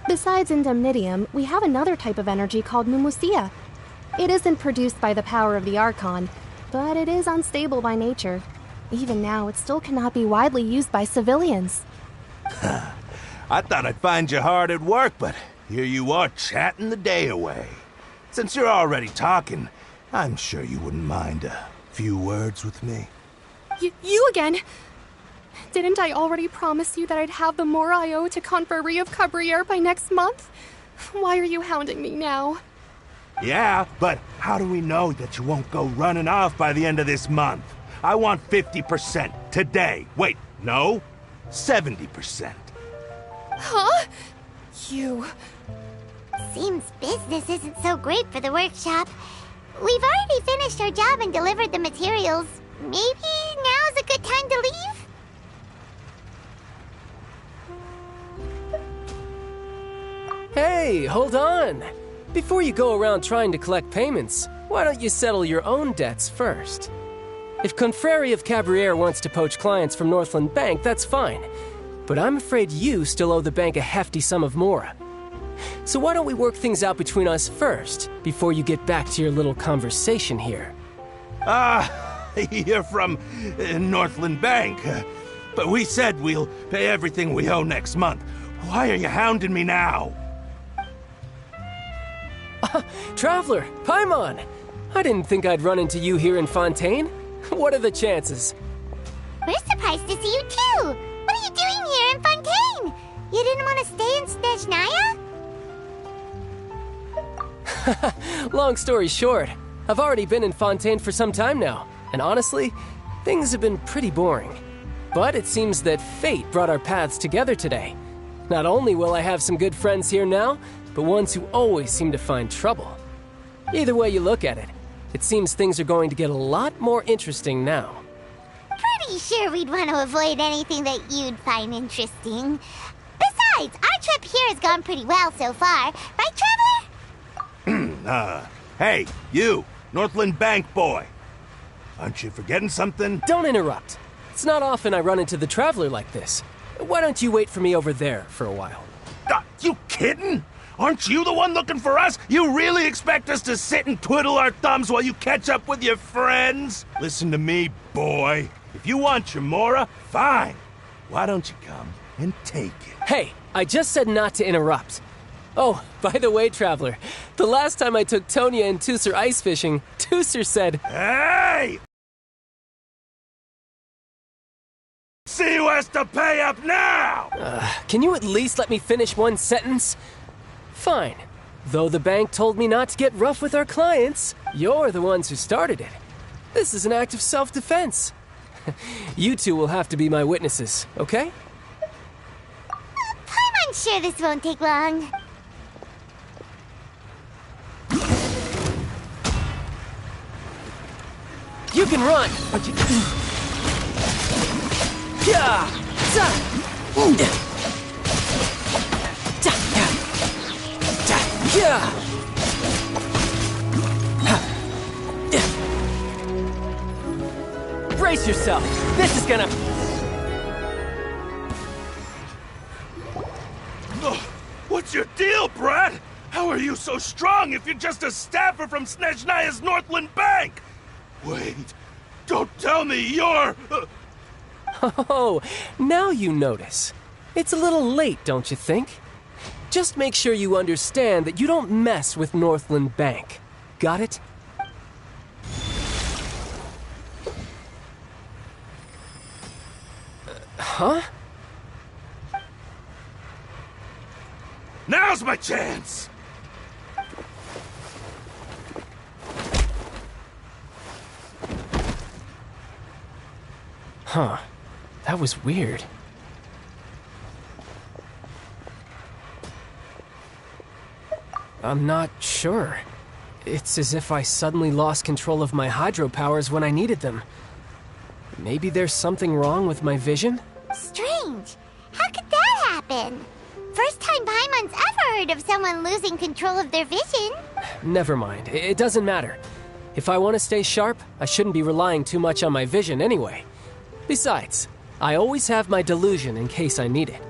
Besides indemnitium, we have another type of energy called Mumusia. It isn't produced by the power of the Archon, but it is unstable by nature. Even now, it still cannot be widely used by civilians. I thought I'd find you hard at work, but here you are chatting the day away. Since you're already talking, I'm sure you wouldn't mind a few words with me. You again? Didn't I already promise you that I'd have the more I owe to Confrérie of Cabriere by next month? Why are you hounding me now? Yeah, but how do we know that you won't go running off by the end of this month? I want 50% today. Wait, no, 70%. Huh? You... Seems business isn't so great for the workshop. We've already finished our job and delivered the materials. Maybe now's a good time to leave? Hey, hold on! Before you go around trying to collect payments, why don't you settle your own debts first? If Confrérie of Cabriere wants to poach clients from Northland Bank, that's fine. But I'm afraid you still owe the bank a hefty sum of mora. So why don't we work things out between us first, before you get back to your little conversation here? You're from Northland Bank. But we said we'll pay everything we owe next month. Why are you hounding me now? Traveler, Paimon! I didn't think I'd run into you here in Fontaine. What are the chances? We're surprised to see you too! What are you doing here in Fontaine? You didn't want to stay in Snezhnaya? Long story short, I've already been in Fontaine for some time now, and honestly, things have been pretty boring. But it seems that fate brought our paths together today. Not only will I have some good friends here now, but ones who always seem to find trouble. Either way you look at it, it seems things are going to get a lot more interesting now. Pretty sure we'd want to avoid anything that you'd find interesting. Besides, our trip here has gone pretty well so far, right, Traveler? Hey, you, Northland Bank boy. Aren't you forgetting something? Don't interrupt. It's not often I run into the Traveler like this. Why don't you wait for me over there for a while? You kidding? Aren't you the one looking for us? You really expect us to sit and twiddle our thumbs while you catch up with your friends? Listen to me, boy. If you want your mora, fine. Why don't you come and take it? Hey, I just said not to interrupt. Oh, by the way, Traveler, the last time I took Tonya and Tusser ice fishing, Tusser said, "Hey! See who has to pay up now!" Can you at least let me finish one sentence? Fine. Though the bank told me not to get rough with our clients, you're the ones who started it. This is an act of self-defense. You two will have to be my witnesses, okay? I'm sure this won't take long. You can run, but you... Yeah! Brace yourself! This is gonna... What's your deal, Brad? How How are you so strong if you're just a staffer from Snezhnaya's Northland Bank? Wait, don't tell me you're... Oh, now you notice. It's a little late, don't you think? Just make sure you understand that you don't mess with Northland Bank. Got it? Huh? Now's my chance! Huh. That was weird. I'm not sure. It's as if I suddenly lost control of my hydropowers when I needed them. Maybe there's something wrong with my vision? Strange. How could that happen? First time Paimon's ever heard of someone losing control of their vision. Never mind. It doesn't matter. If I want to stay sharp, I shouldn't be relying too much on my vision anyway. Besides, I always have my delusion in case I need it.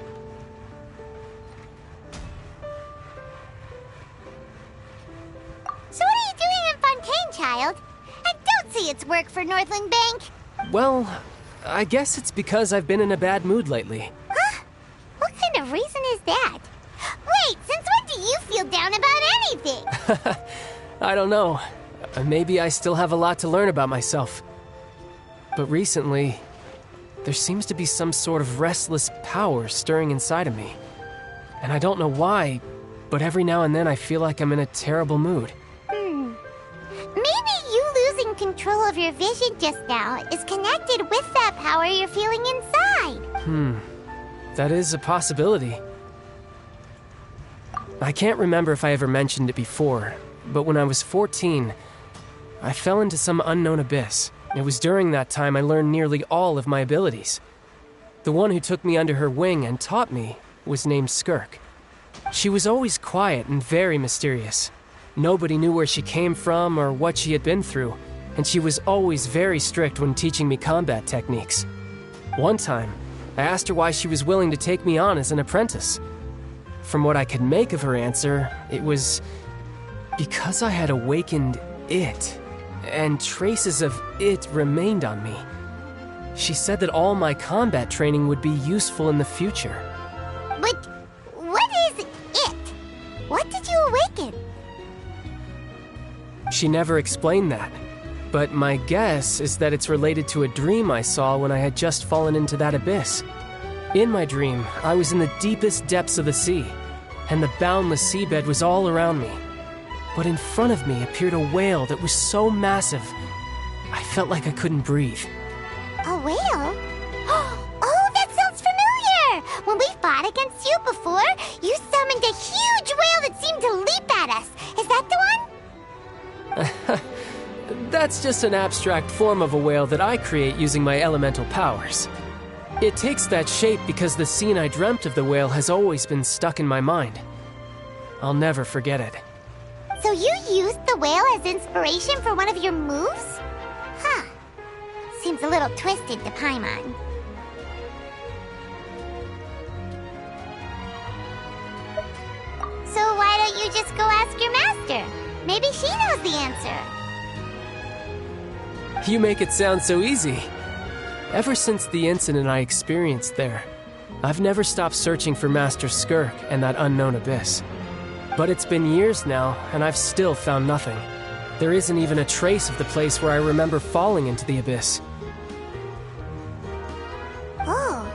So what are you doing in Fontaine, child? I don't see it's work for Northland Bank. Well, I guess it's because I've been in a bad mood lately. Huh? What kind of reason is that? Wait, since when do you feel down about anything? I don't know. Maybe I still have a lot to learn about myself. But recently, there seems to be some sort of restless power stirring inside of me. And I don't know why, but every now and then I feel like I'm in a terrible mood. Maybe you losing control of your vision just now is connected with that power you're feeling inside. That is a possibility. I can't remember if I ever mentioned it before, but when I was 14, I fell into some unknown abyss. It was during that time I learned nearly all of my abilities. The one who took me under her wing and taught me was named Skirk. She was always quiet and very mysterious. Nobody knew where she came from or what she had been through, and she was always very strict when teaching me combat techniques. One time, I asked her why she was willing to take me on as an apprentice. From what I could make of her answer, it was because I had awakened it, and traces of it remained on me. She said that all my combat training would be useful in the future. But what is it? What did you awaken? She never explained that, but my guess is that it's related to a dream I saw when I had just fallen into that abyss. In my dream, I was in the deepest depths of the sea, and the boundless seabed was all around me. But in front of me appeared a whale that was so massive, I felt like I couldn't breathe. A whale? Oh, that sounds familiar! When we fought against you before, you summoned a huge whale that seemed to leap at us. Is that the one? That's just an abstract form of a whale that I create using my elemental powers. It takes that shape because the scene I dreamt of the whale has always been stuck in my mind. I'll never forget it. So you used the whale as inspiration for one of your moves? Huh. Seems a little twisted to Paimon. So why don't you just go ask your master? Maybe she knows the answer. You make it sound so easy. Ever since the incident I experienced there, I've never stopped searching for Master Skirk and that unknown abyss. But it's been years now, and I've still found nothing. There isn't even a trace of the place where I remember falling into the abyss. Oh,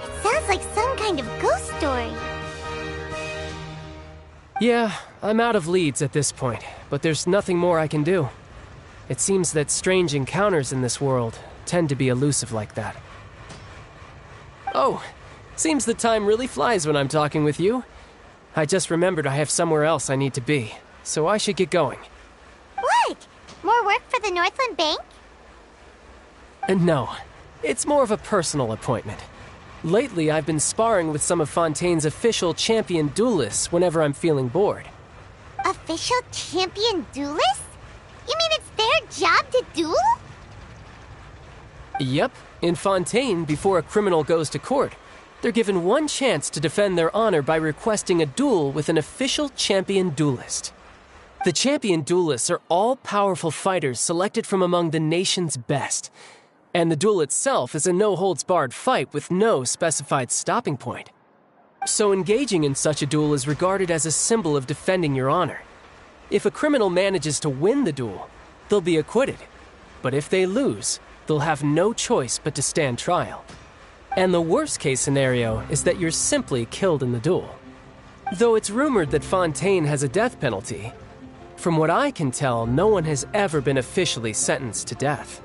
it sounds like some kind of ghost story. Yeah, I'm out of leads at this point, but there's nothing more I can do. It seems that strange encounters in this world tend to be elusive like that. Oh, seems the time really flies when I'm talking with you. I just remembered I have somewhere else I need to be, so I should get going. What? More work for the Northland Bank? No, it's more of a personal appointment. Lately, I've been sparring with some of Fontaine's official champion duelists whenever I'm feeling bored. Official champion duelists? You mean it's their job to duel? Yep, in Fontaine before a criminal goes to court. they're given one chance to defend their honor by requesting a duel with an official champion duelist. The champion duelists are all powerful fighters selected from among the nation's best, and the duel itself is a no-holds-barred fight with no specified stopping point. So engaging in such a duel is regarded as a symbol of defending your honor. If a criminal manages to win the duel, they'll be acquitted. But if they lose, they'll have no choice but to stand trial. And the worst-case scenario is that you're simply killed in the duel. Though it's rumored that Fontaine has a death penalty, from what I can tell, no one has ever been officially sentenced to death.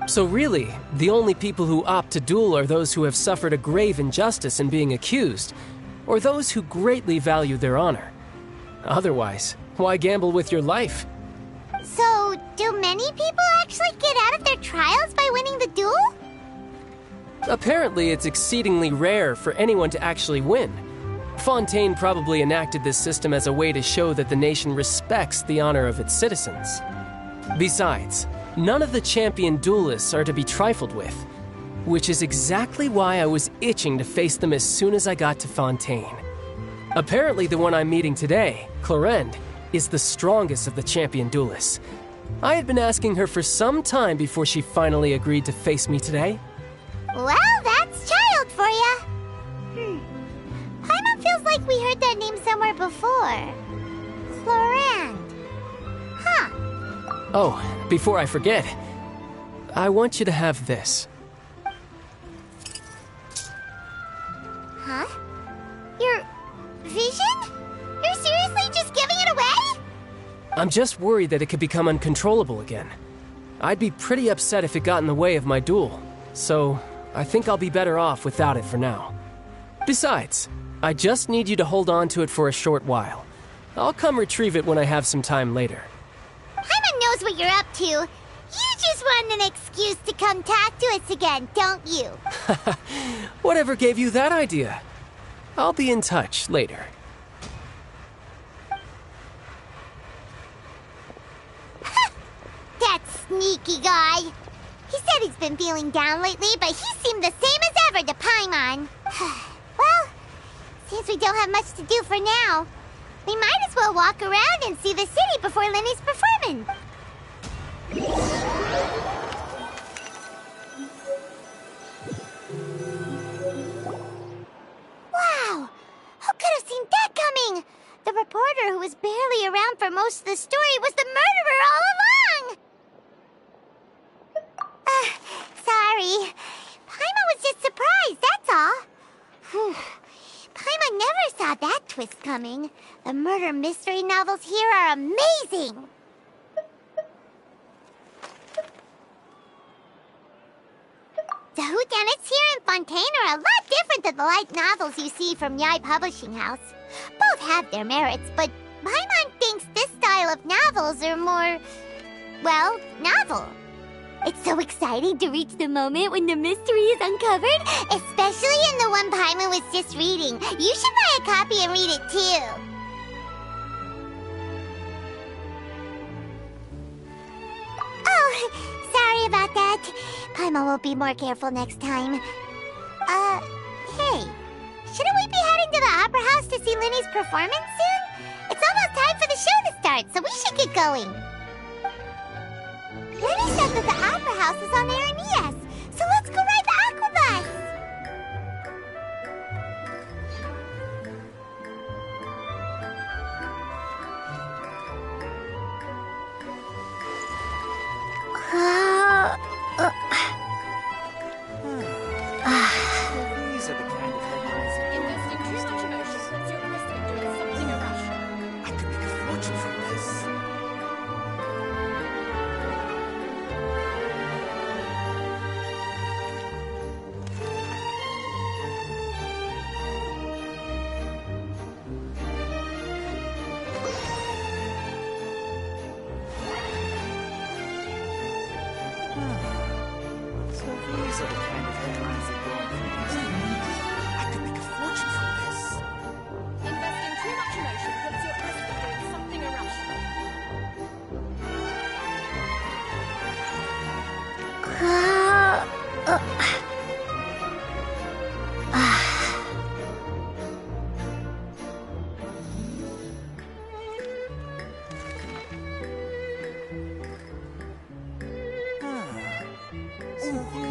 So really, the only people who opt to duel are those who have suffered a grave injustice in being accused, or those who greatly value their honor. Otherwise, why gamble with your life? So, do many people actually get out of their trials by winning the duel? Apparently, it's exceedingly rare for anyone to actually win. Fontaine probably enacted this system as a way to show that the nation respects the honor of its citizens. Besides, none of the champion duelists are to be trifled with, which is exactly why I was itching to face them as soon as I got to Fontaine. Apparently, the one I'm meeting today, Clorinde, is the strongest of the champion duelists. I had been asking her for some time before she finally agreed to face me today. Well, that's child for ya. Paimon feels like we heard that name somewhere before. Clorinde. Huh. Oh, before I forget, I want you to have this. Huh? Your vision? You're seriously just giving it away? I'm just worried that it could become uncontrollable again. I'd be pretty upset if it got in the way of my duel, so I think I'll be better off without it for now. Besides, I just need you to hold on to it for a short while. I'll come retrieve it when I have some time later. Paimon knows what you're up to. You just want an excuse to come talk to us again, don't you? Whatever gave you that idea? I'll be in touch later. That sneaky guy. He said he's been feeling down lately, but he seemed the same as ever to Paimon. Well, since we don't have much to do for now, we might as well walk around and see the city before Lenny's performing. Wow! Who could have seen that coming? The reporter who was barely around for most of the story was the murderer all along! Sorry. Paimon was just surprised, that's all. Whew. Paimon never saw that twist coming. The murder mystery novels here are amazing. The whodunits here in Fontaine are a lot different than the light novels you see from Yai Publishing House. Both have their merits, but Paimon thinks this style of novels are more, well, novel. It's so exciting to reach the moment when the mystery is uncovered, especially in the one Paimon was just reading. You should buy a copy and read it too. Oh, sorry about that. Paimon will be more careful next time. Hey, shouldn't we be heading to the Opera House to see Lenny's performance soon? It's almost time for the show to start, so we should get going. Lenny said that the Opera House is on Aranias, so let's go ride the Aquabus! These are the kind of headlines that I could make a fortune from this.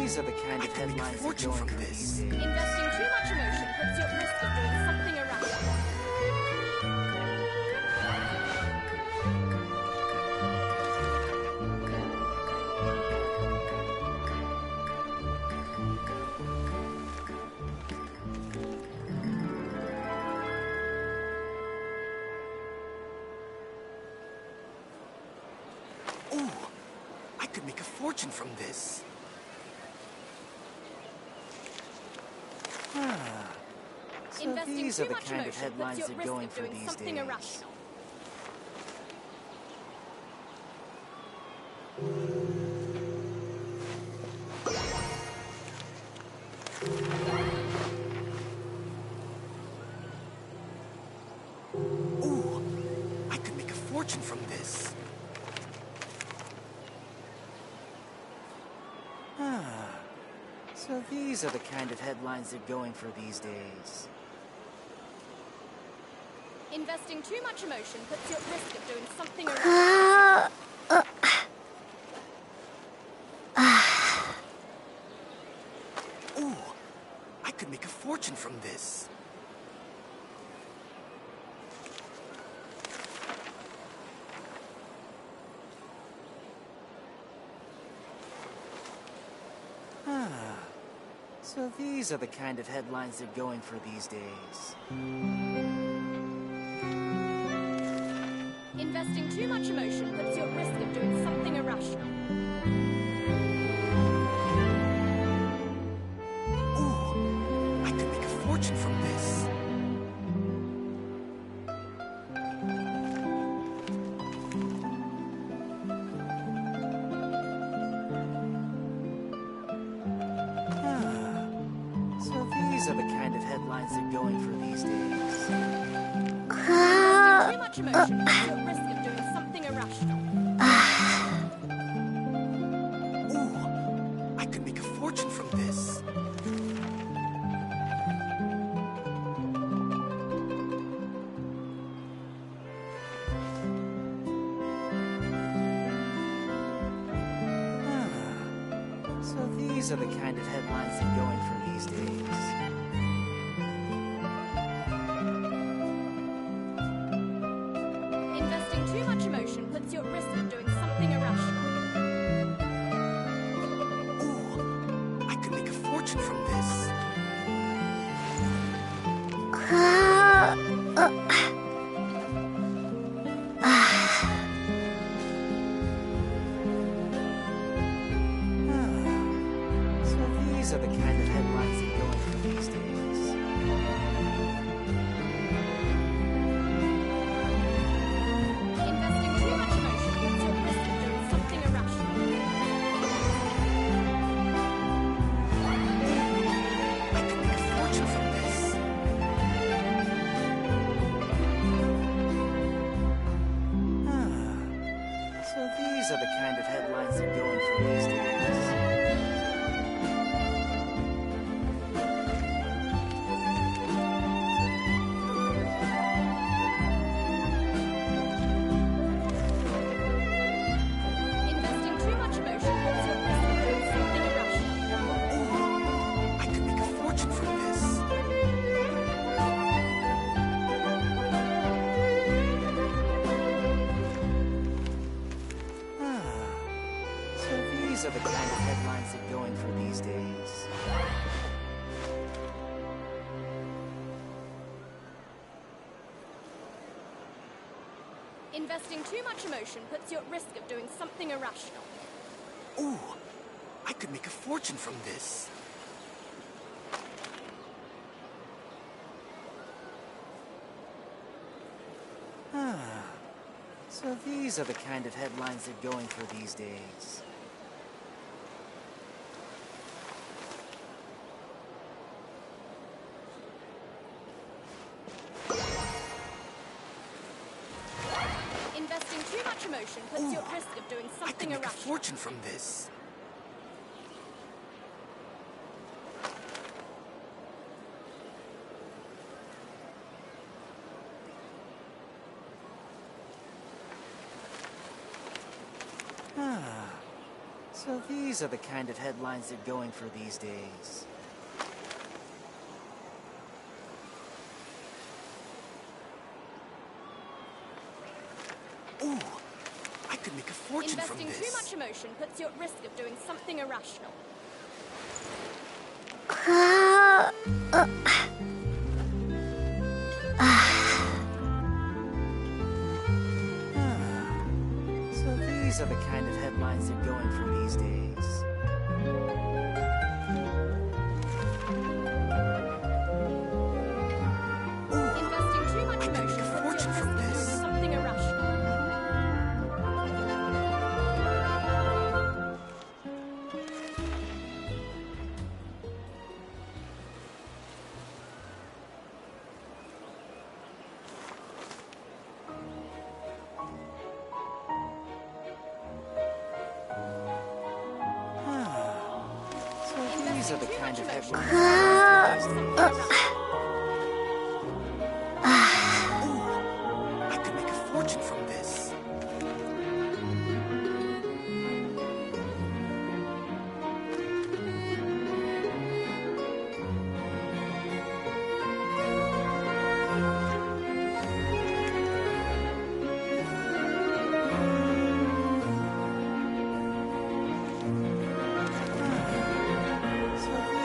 these are the kind of headlines that go from this. Investing too much emotion puts you at risk of doing something irrational. Ooh, I could make a fortune from this. So Investing these too are the much kind of emotion headlines puts you that at are risk going of for doing these something days. irrational. Ooh, I could make a fortune from this. So these are the kind of headlines that are going for these days. Investing too much emotion puts you at risk of doing something irrational. Ooh, I could make a fortune from this. So these are the kind of headlines that are going for these days. Investing too much emotion puts you at risk of doing something irrational. Ooh, I could make a fortune from this. So these are the kind of headlines that are going for these days. Investing too much emotion puts you at risk of doing something irrational. Ooh, I could make a fortune from this. So these are the kind of headlines that are going for these days. Investing too much emotion puts you at risk of doing something irrational. Ooh, I could make a fortune from this. So these are the kind of headlines that are going for these days. Investing too much emotion puts you at risk of doing something irrational. I could make a fortune from this. So these are the kind of headlines that are going for these days. Investing too much emotion puts you at risk of doing something irrational. Ooh, I could make a fortune from this. So these are the kind of headlines that are going for these days. Investing too much emotion puts you at risk of doing something irrational. Ooh, I could make a fortune from this. So these are the kind of headlines that are going for these days. Investing too much emotion puts you at risk of doing I could something make a irrational. fortune from this. So these are the kind of headlines they're going for these days. Ooh, I could make a fortune from Investing this. too much emotion puts you at risk of doing something irrational. So these are the kind of headlines they're going for these days. Investing too much emotion puts you at risk of doing something irrational. So these are the kind of headlines. I could make a fortune from this.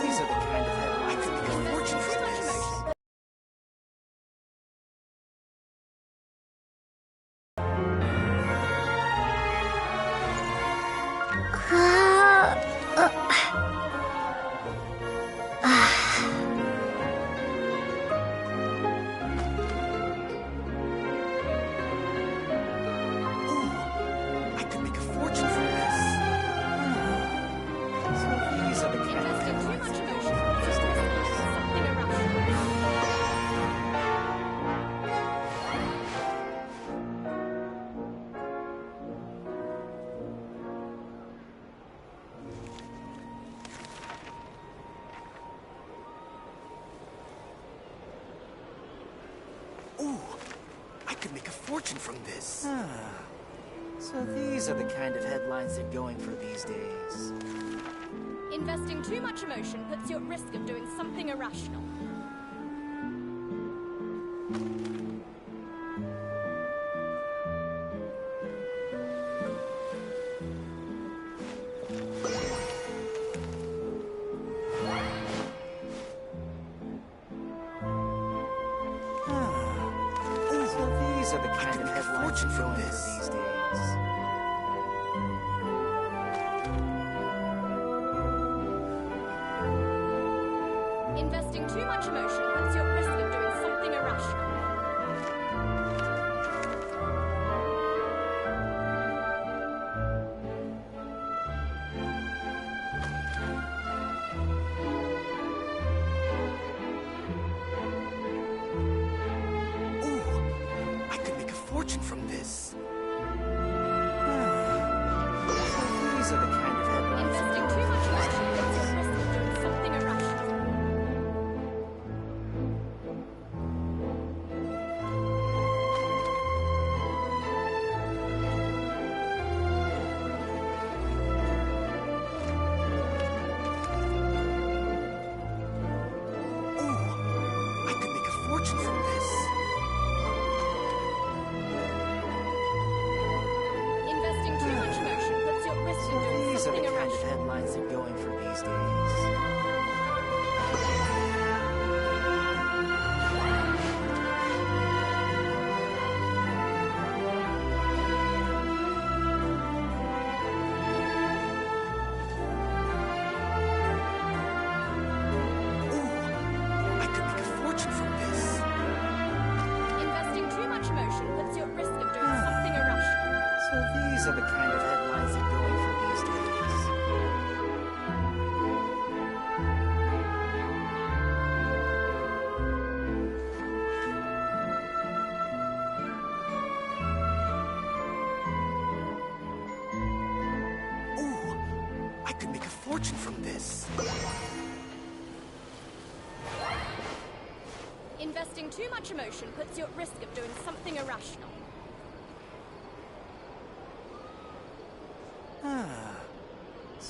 These are the kind of headlines. I could make a fortune from this. I could make a fortune from this. So these are the kind of Investing too headlines much they're emotion going for puts you these at risk of days. doing something irrational. Ooh, I could make a fortune from this. So these are the kind of headlines they're going for these days. Investing too much emotion puts you at risk of doing something irrational. So these are the kind of headlines fortune they're from going this. for these days. Investing too much emotion puts you at risk of doing something irrational. Ooh, I could make a fortune from this. So these are the kind of headlines they're Investing going too much for emotion these puts you days. at risk of doing something irrational. Ooh, I could make a fortune from this. Investing too much emotion puts you at risk of doing These are the something kind of irrational. headlines they're going for these days. Ooh, I could make a fortune from this. Investing too much emotion puts you at risk of doing something irrational. So these are the kind of headlines they're going for these days. Ooh, I could make a fortune from this. Investing too much emotion puts you at risk of doing something irrational.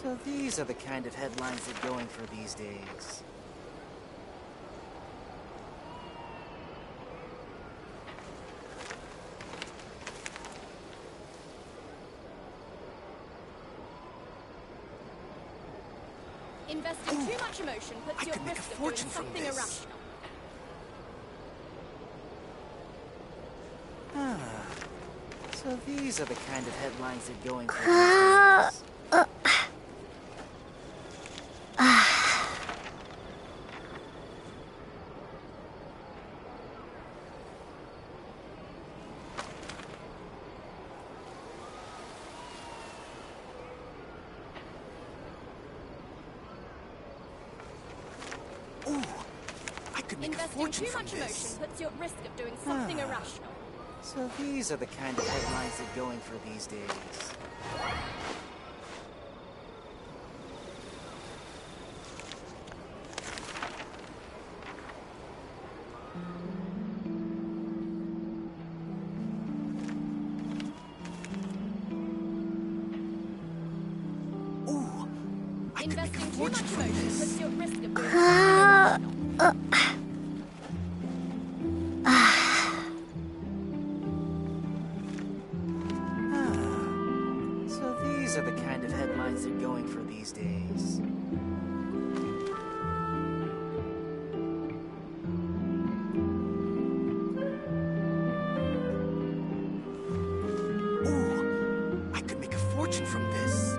So these are the kind of headlines they're going for these days. Investing too much emotion puts you at risk of doing something irrational. So these are the kind of headlines they're going for these days. Investing too much emotion puts you at risk of doing something irrational. So these are the kind of headlines they're going for these days. Investing too much emotion puts you at risk of doing something irrational. So these are the kind of headlines they're going for these days. I could make a fortune from this.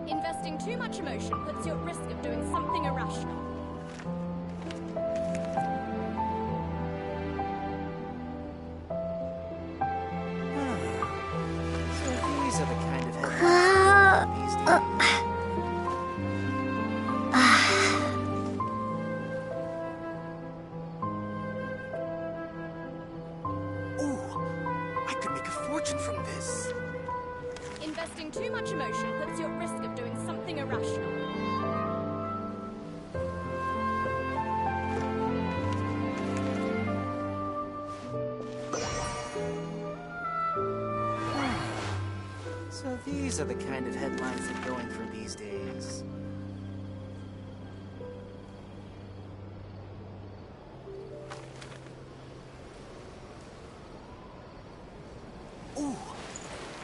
Investing too much emotion puts you at risk of doing something irrational. So these are the kind of headlines they're going for these days. I could make a fortune from this. Investing too much emotion puts you at risk of doing something irrational. So these are the kind of headlines they're going for these days.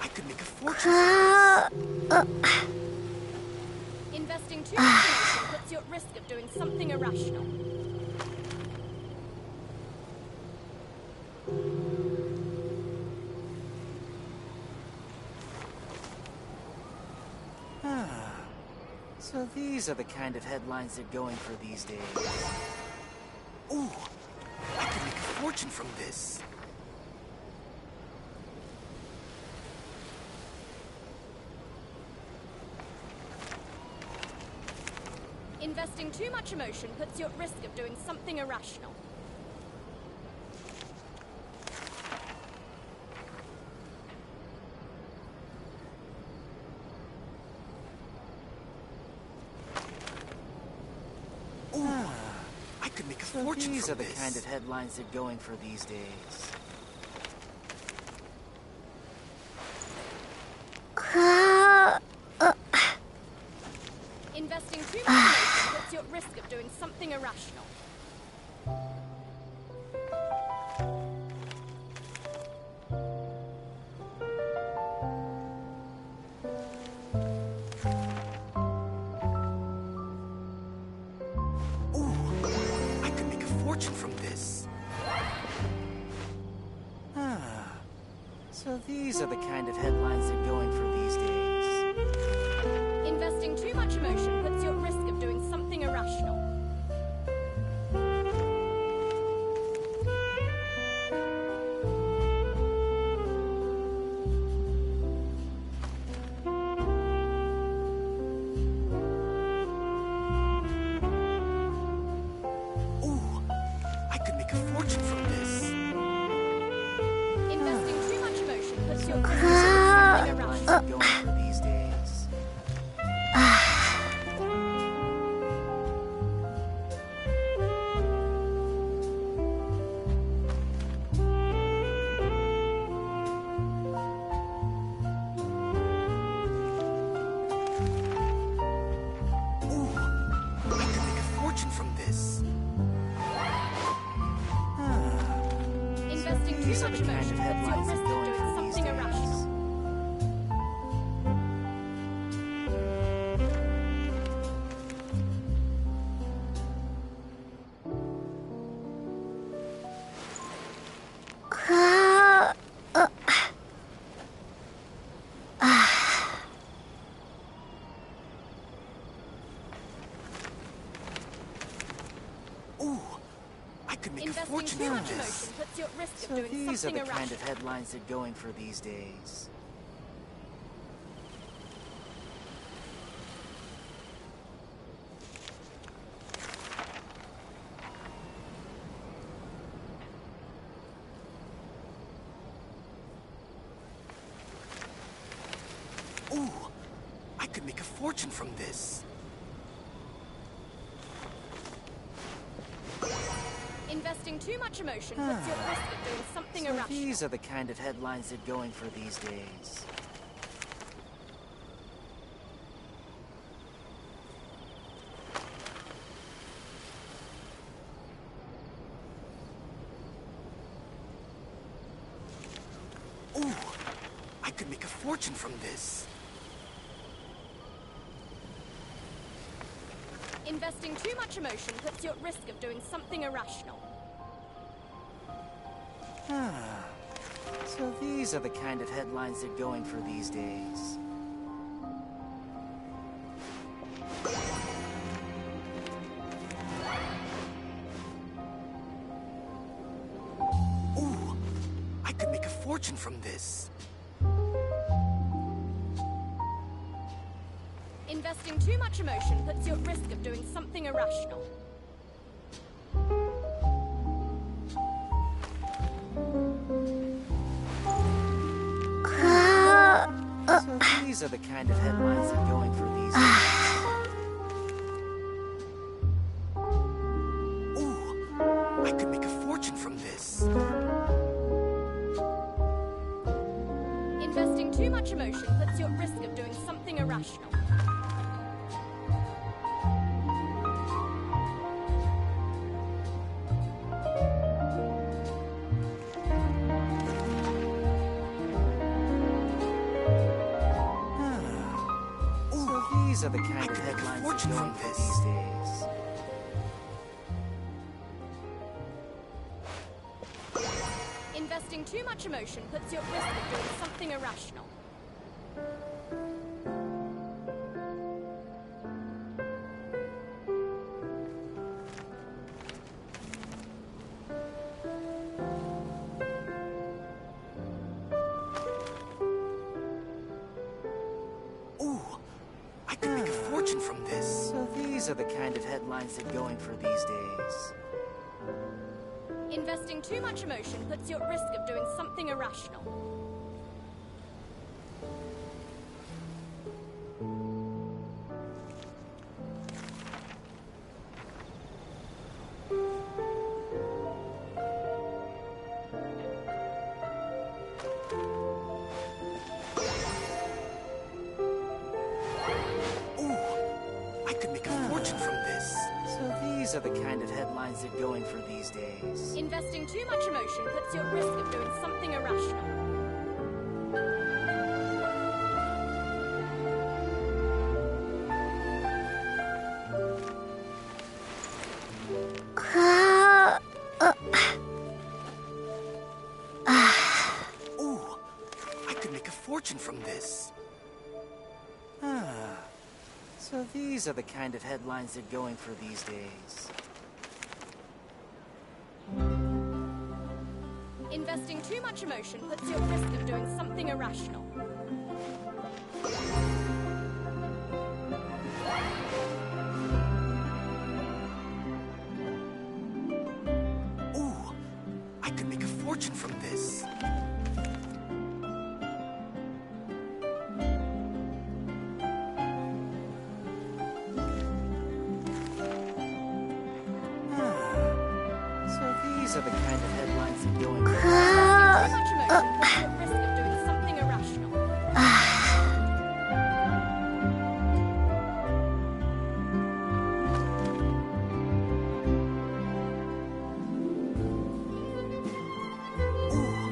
I could make a fortune from this. Investing too much emotion puts you at risk of doing something irrational. So these are the kind of headlines they're going for these days. I could make a fortune from this. Investing too much emotion puts you at risk of doing something irrational. I could make a So fortune these are from the this. kind of headlines they're going for these days. Investing too much emotion puts you at risk of doing something irrational. I could make a fortune from this. So these are the kind of headlines they're going for these days. Investing too much emotion puts you at risk of doing something irrational. I could make a fortune from this. Investing too much emotion puts you at risk of doing something Headlines irrational. they're going for these days. these are the kind of headlines that go in for these days. Investing too much emotion puts you at risk of doing These are something the kind irrational. of headlines they're going for these days. Ooh, I could make a fortune from this. Investing too much emotion puts you at risk of doing something irrational. These are the kind of headlines they're going for these days. Ooh, I could make a fortune from this. Investing too much emotion puts you at risk of doing something irrational. So these are the kind of headlines they're going for these days. Ooh, I could make a fortune from this. Investing too much emotion puts you at risk of doing something irrational. So these are the kind of headlines they're going for these days. Ooh, I could make a fortune from this. Investing too much emotion puts you at risk of doing something irrational. These are the kind of headlines they're going for these days. Investing too much emotion puts you at risk of doing something irrational. From this. So these are the kind of headlines they're going for these days. Investing too much emotion puts you at risk of doing something irrational. These are the kind of headlines they're going for these days. Investing too much emotion puts you at risk of doing something irrational. Ooh, I could make a fortune from this. So these are the kind of headlines they're going for these days. Investing too much emotion puts you at risk of doing something irrational. Ooh, I could make a fortune from this. These are the kind of headlines that go in. Too much emotion puts you at risk of doing something irrational. Ooh,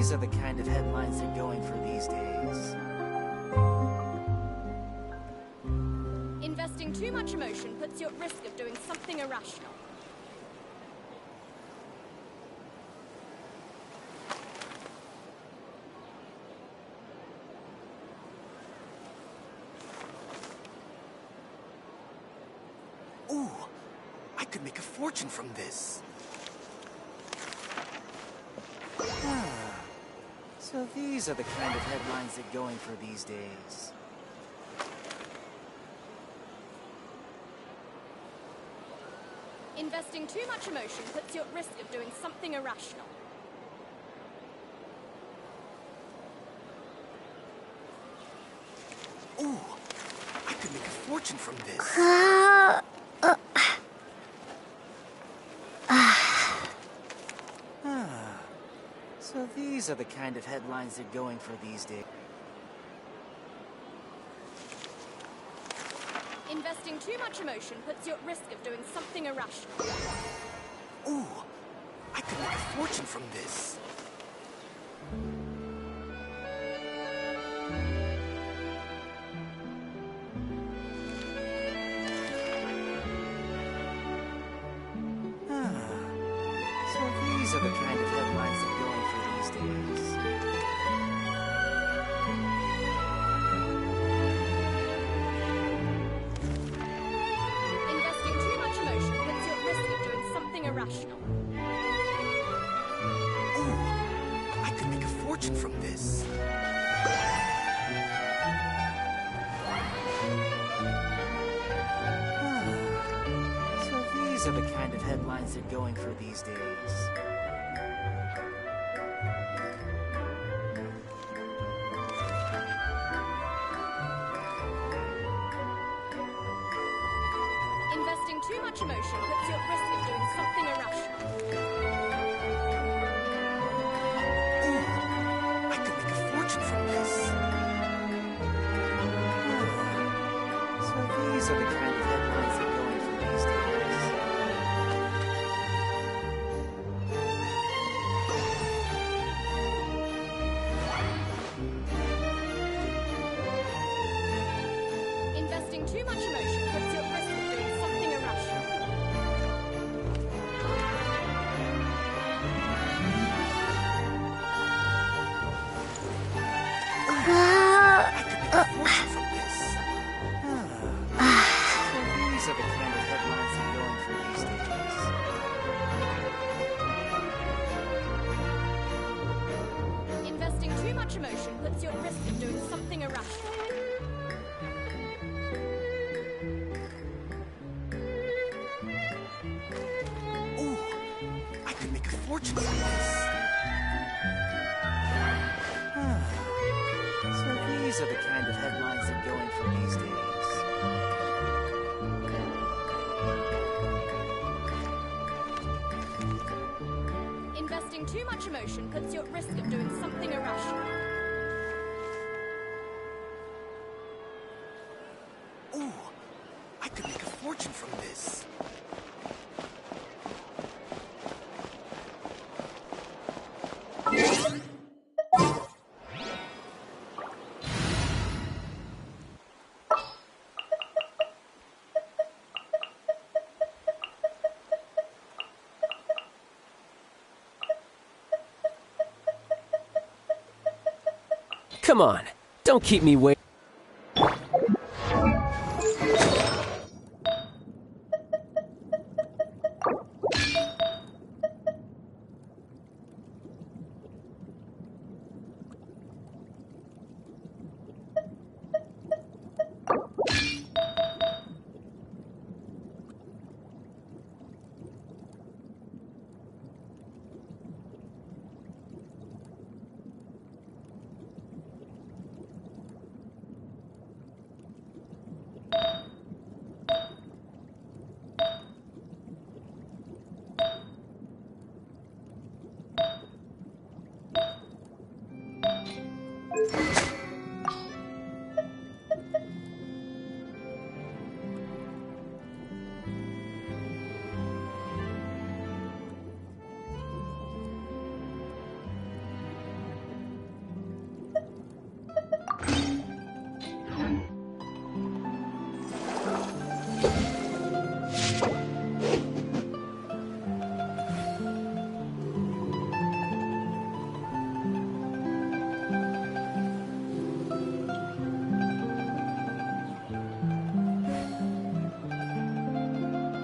these are the kind of headlines they're going for these days. Investing too much emotion puts you at risk of doing something irrational. Ooh, I could make a fortune from this. So these are the kind of headlines they're going for these days. Investing too much emotion puts you at risk of doing something irrational. Ooh, I could make a fortune from this. So these are the kind of headlines they're going for these days. Investing too much emotion puts you at risk of doing something irrational. Ooh, I could make a fortune from this. So these are the kind of headlines they're going for these days. Investing too much emotion puts you at risk of doing something irrational. Ooh, I could make a fortune from this. So these are the kind of headlines they're going for these days. Investing too much emotion puts you at risk of doing something irrational. Ooh, I could make a fortune from this. So these are the kind of headlines they're going for these days. Investing too much emotion puts you at risk of doing something irrational. So these are the kind of headlines they're going for these days. Investing too much emotion puts you at risk of doing something irrational. Ooh, I could make a fortune from this. So these are the kind of headlines they're going for these days. Investing too much emotion puts you at risk of doing something irrational. Ooh, I could make a fortune from this. Come on, don't keep me waiting.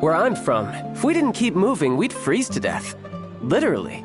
Where I'm from, if we didn't keep moving, we'd freeze to death. Literally.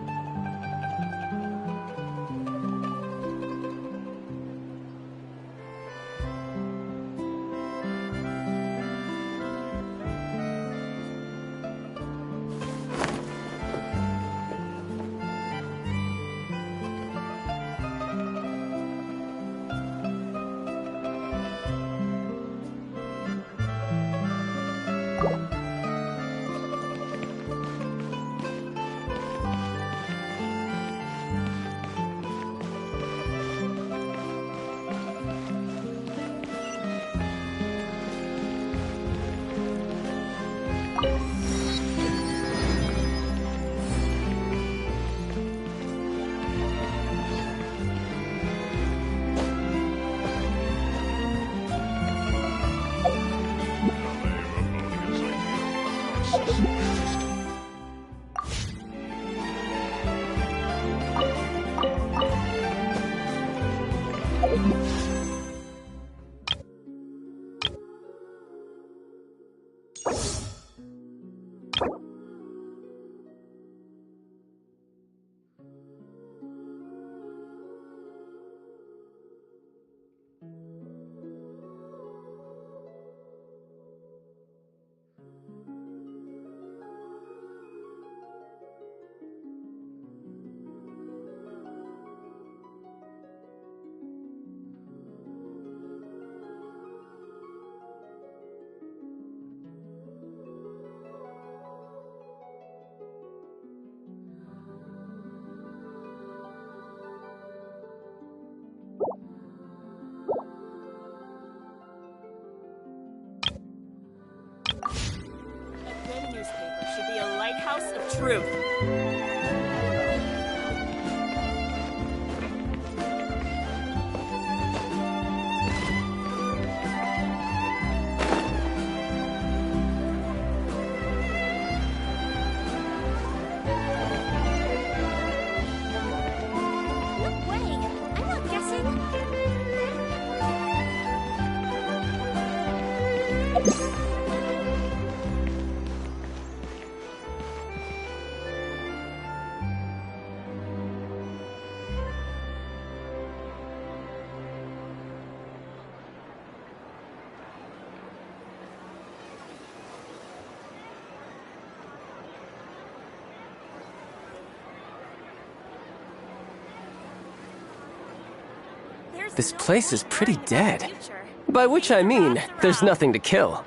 A good newspaper should be a lighthouse of truth. No way! I'm not guessing. This place is pretty dead. By which I mean, there's nothing to kill.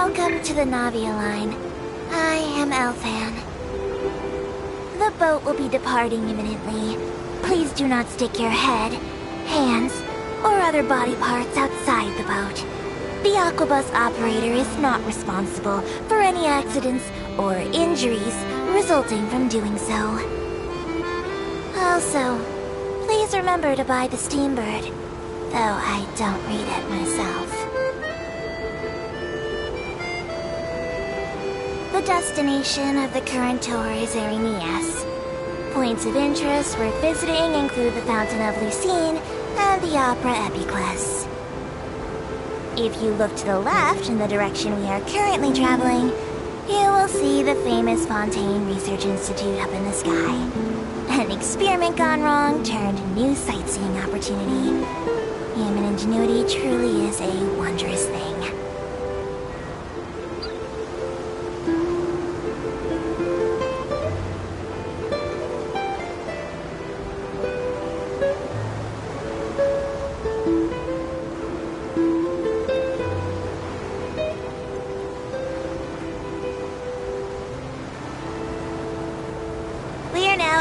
Welcome to the Navia line. I am Elfan. The boat will be departing imminently. Please do not stick your head, hands, or other body parts outside the boat. The Aquabus operator is not responsible for any accidents or injuries resulting from doing so. Also, please remember to buy the Steambird, though I don't read it myself. The destination of the current tour is Erinias. Points of interest worth visiting include the Fountain of Lucine and the Opera Epiclese. If you look to the left in the direction we are currently traveling, you will see the famous Fontaine Research Institute up in the sky. An experiment gone wrong turned new sightseeing opportunity. Human ingenuity truly is a wondrous thing.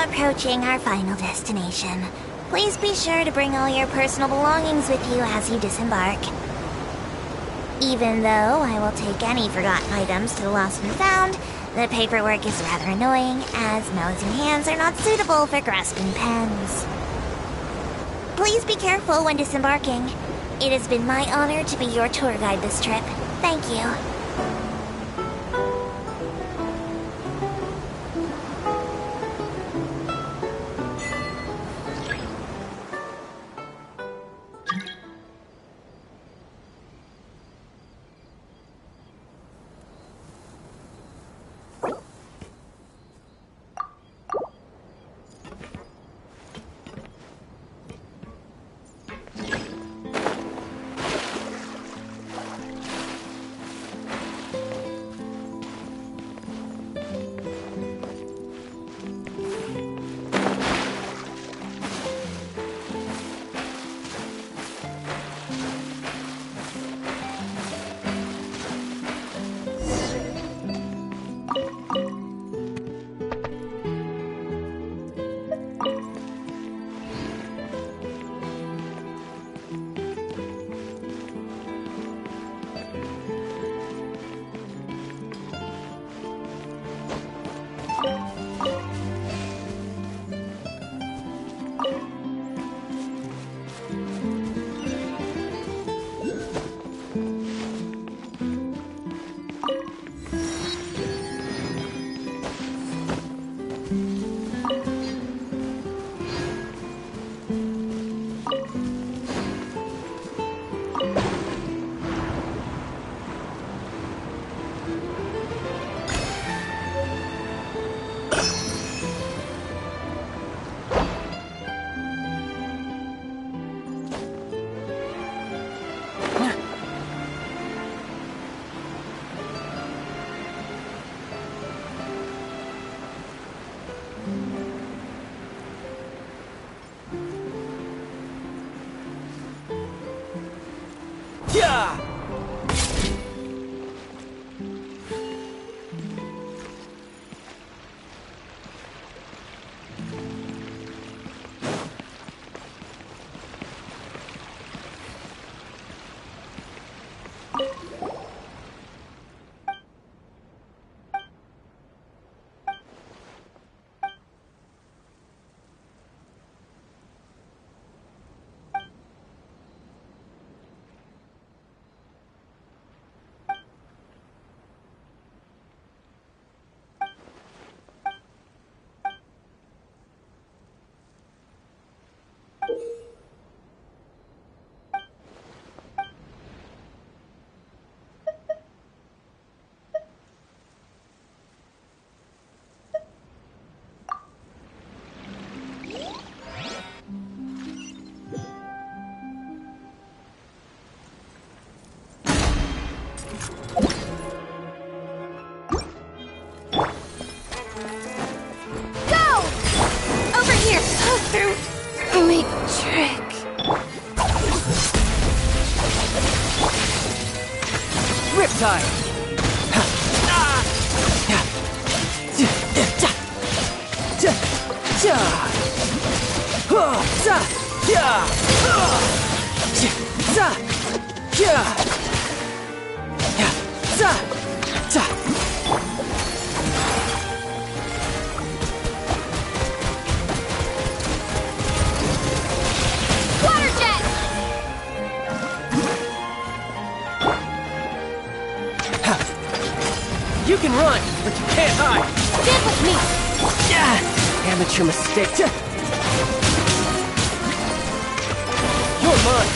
Approaching our final destination. Please be sure to bring all your personal belongings with you as you disembark. Even though I will take any forgotten items to the lost and found, the paperwork is rather annoying, as mouths and hands are not suitable for grasping pens. Please be careful when disembarking. It has been my honor to be your tour guide this trip. Thank you. Riptide! Water jet! You can run, but you can't hide. Stand with me! Amateur mistake. You're mine.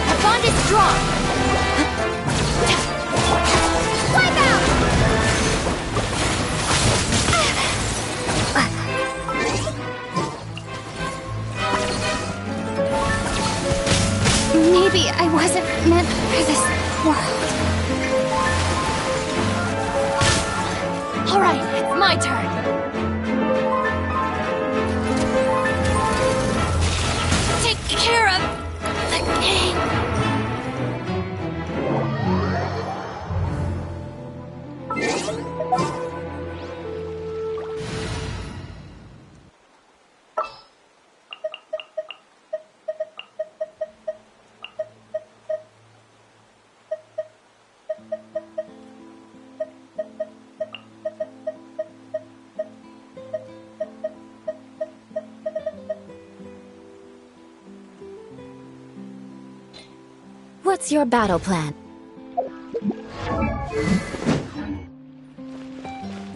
Our bond is strong! Wipe out! Maybe I wasn't meant for this world. Alright, it's my turn. Take care of the king. What's your battle plan?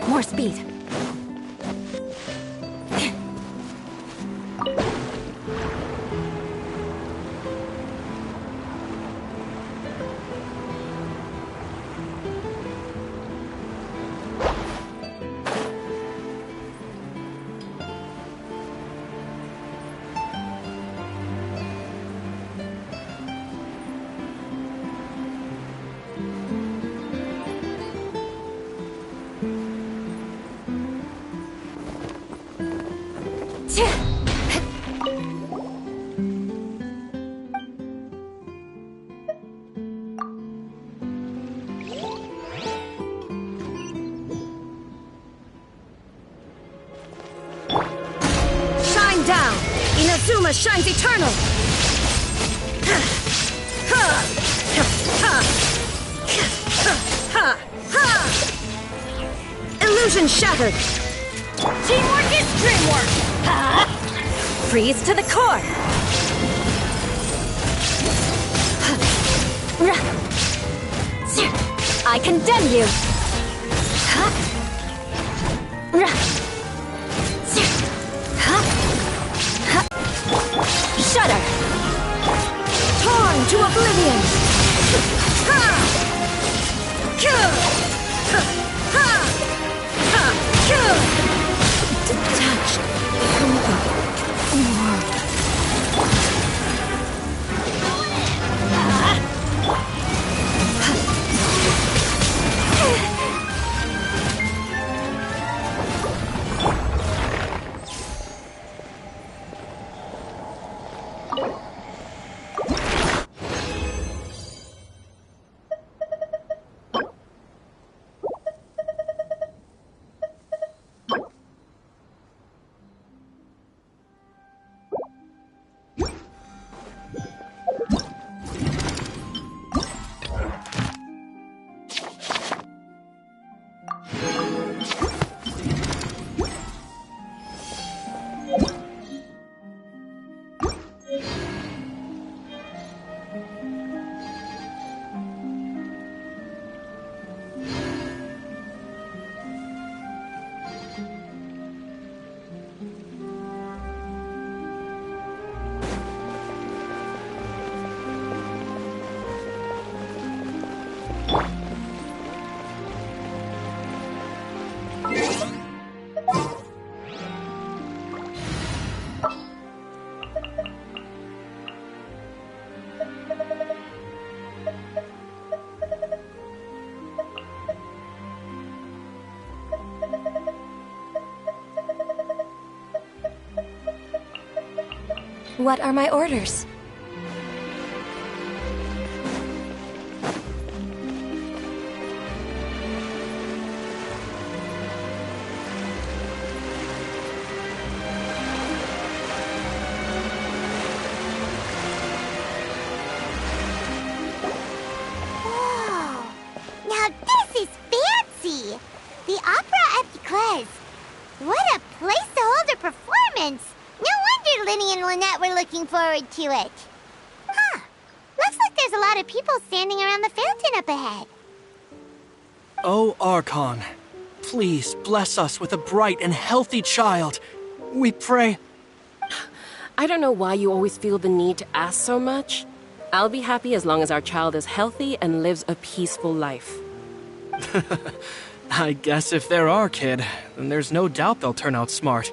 More speed. Shine down! Inazuma shines eternal! Illusion shattered! Teamwork is dreamwork! Freeze to the core! I condemn you! Shudder! Torn to oblivion! Detached from the world. What are my orders? Whoa! Now this is fancy! The Opera at Eclairs. What a place to hold a performance! No wonder Linny and Lynette were looking forward to it. Huh. Looks like there's a lot of people standing around the fountain up ahead. Oh, Archon, please bless us with a bright and healthy child. We pray. I don't know why you always feel the need to ask so much. I'll be happy as long as our child is healthy and lives a peaceful life. I guess if they're our kid, then there's no doubt they'll turn out smart.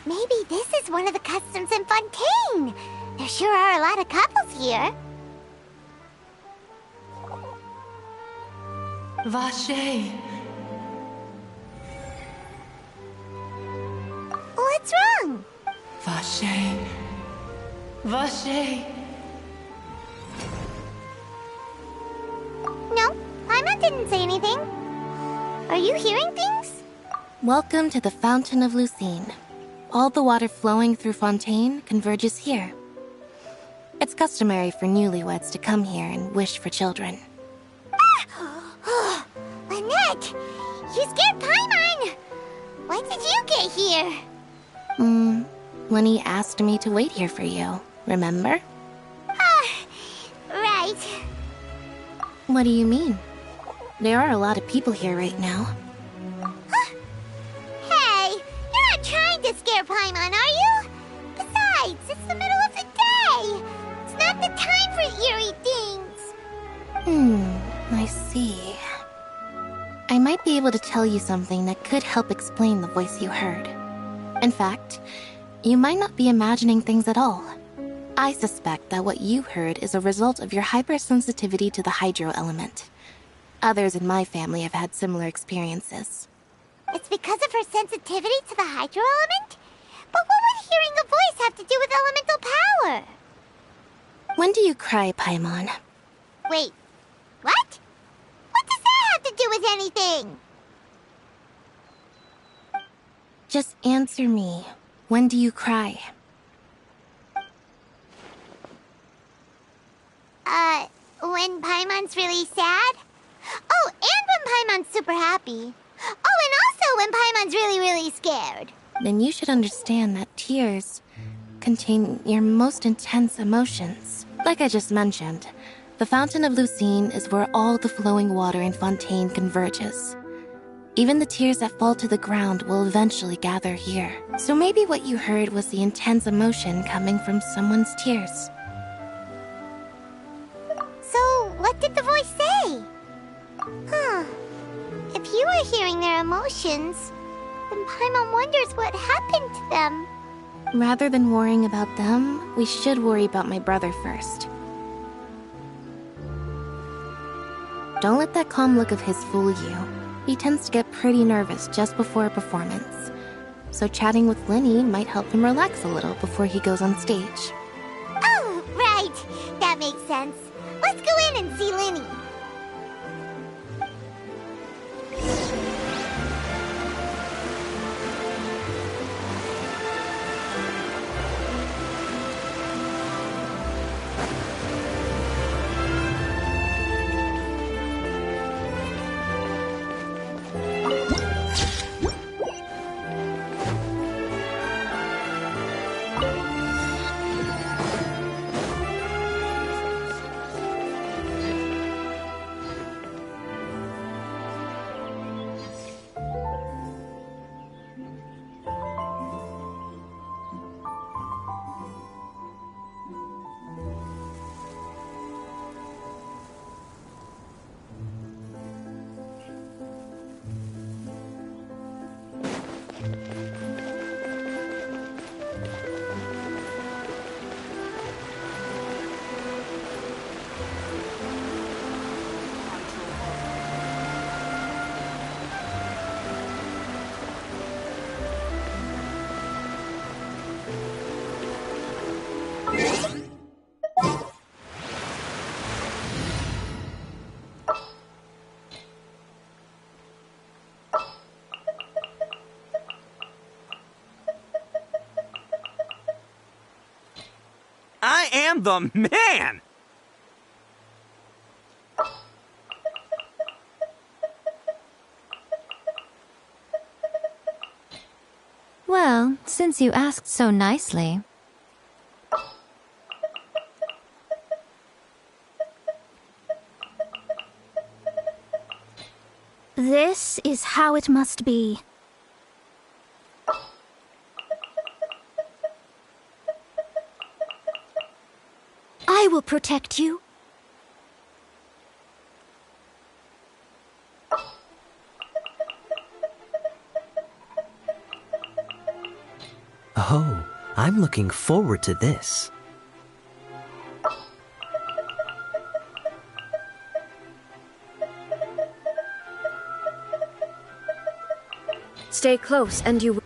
Maybe this is one of the customs in Fontaine. There sure are a lot of couples here. Vache. What's wrong? Vache. Vache. No, Paimon didn't say anything. Are you hearing things? Welcome to the Fountain of Lucine. All the water flowing through Fontaine converges here. It's customary for newlyweds to come here and wish for children. Ah! Lynette! You scared Paimon! When did you get here? Lenny asked me to wait here for you, remember? Right. What do you mean? There are a lot of people here right now. Hey, you're not trying to scare Paimon, are you? Besides, it's the middle of the day. It's not the time for eerie things. I see. I might be able to tell you something that could help explain the voice you heard. In fact, you might not be imagining things at all. I suspect that what you heard is a result of your hypersensitivity to the hydro element. Others in my family have had similar experiences. It's because of her sensitivity to the hydro element? But what would hearing a voice have to do with elemental power? When do you cry, Paimon? Wait, what? What does that have to do with anything? Just answer me. When do you cry? When Paimon's really sad? Oh, and when Paimon's super happy. Oh, and also when Paimon's really, really scared. Then you should understand that tears contain your most intense emotions. Like I just mentioned, the Fountain of Lucine is where all the flowing water in Fontaine converges. Even the tears that fall to the ground will eventually gather here. So maybe what you heard was the intense emotion coming from someone's tears. So, what did the voice say? If you were hearing their emotions, then Paimon wonders what happened to them. Rather than worrying about them, we should worry about my brother first. Don't let that calm look of his fool you. He tends to get pretty nervous just before a performance. So chatting with Linny might help him relax a little before he goes on stage. Oh, right. That makes sense. Let's go in and see Linny. am the man! Well, since you asked so nicely. This is how it must be. I will protect you. Oh, I'm looking forward to this. Stay close and you...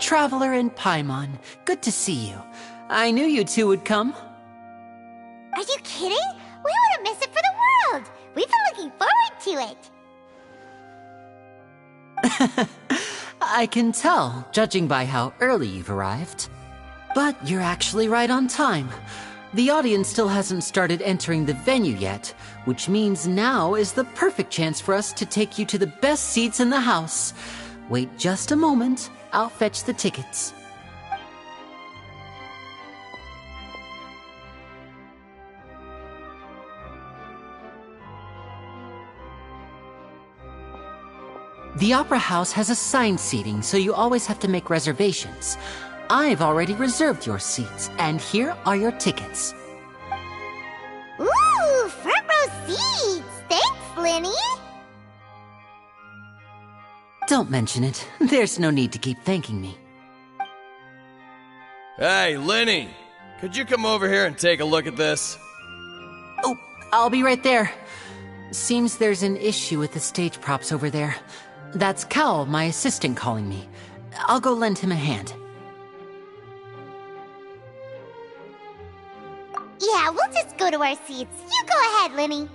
Traveler and Paimon. Good to see you. I knew you two would come. Are you kidding? We wouldn't miss it for the world. We've been looking forward to it. I can tell, judging by how early you've arrived. But you're actually right on time. The audience still hasn't started entering the venue yet, which means now is the perfect chance for us to take you to the best seats in the house. Wait just a moment. I'll fetch the tickets. The Opera House has assigned seating, so you always have to make reservations. I've already reserved your seats, and here are your tickets. Ooh, front row seats! Thanks, Lenny! Don't mention it. There's no need to keep thanking me. Hey, Lenny! Could you come over here and take a look at this? Oh, I'll be right there. Seems there's an issue with the stage props over there. That's Cal, my assistant, calling me. I'll go lend him a hand. Yeah, we'll just go to our seats. You go ahead, Lenny.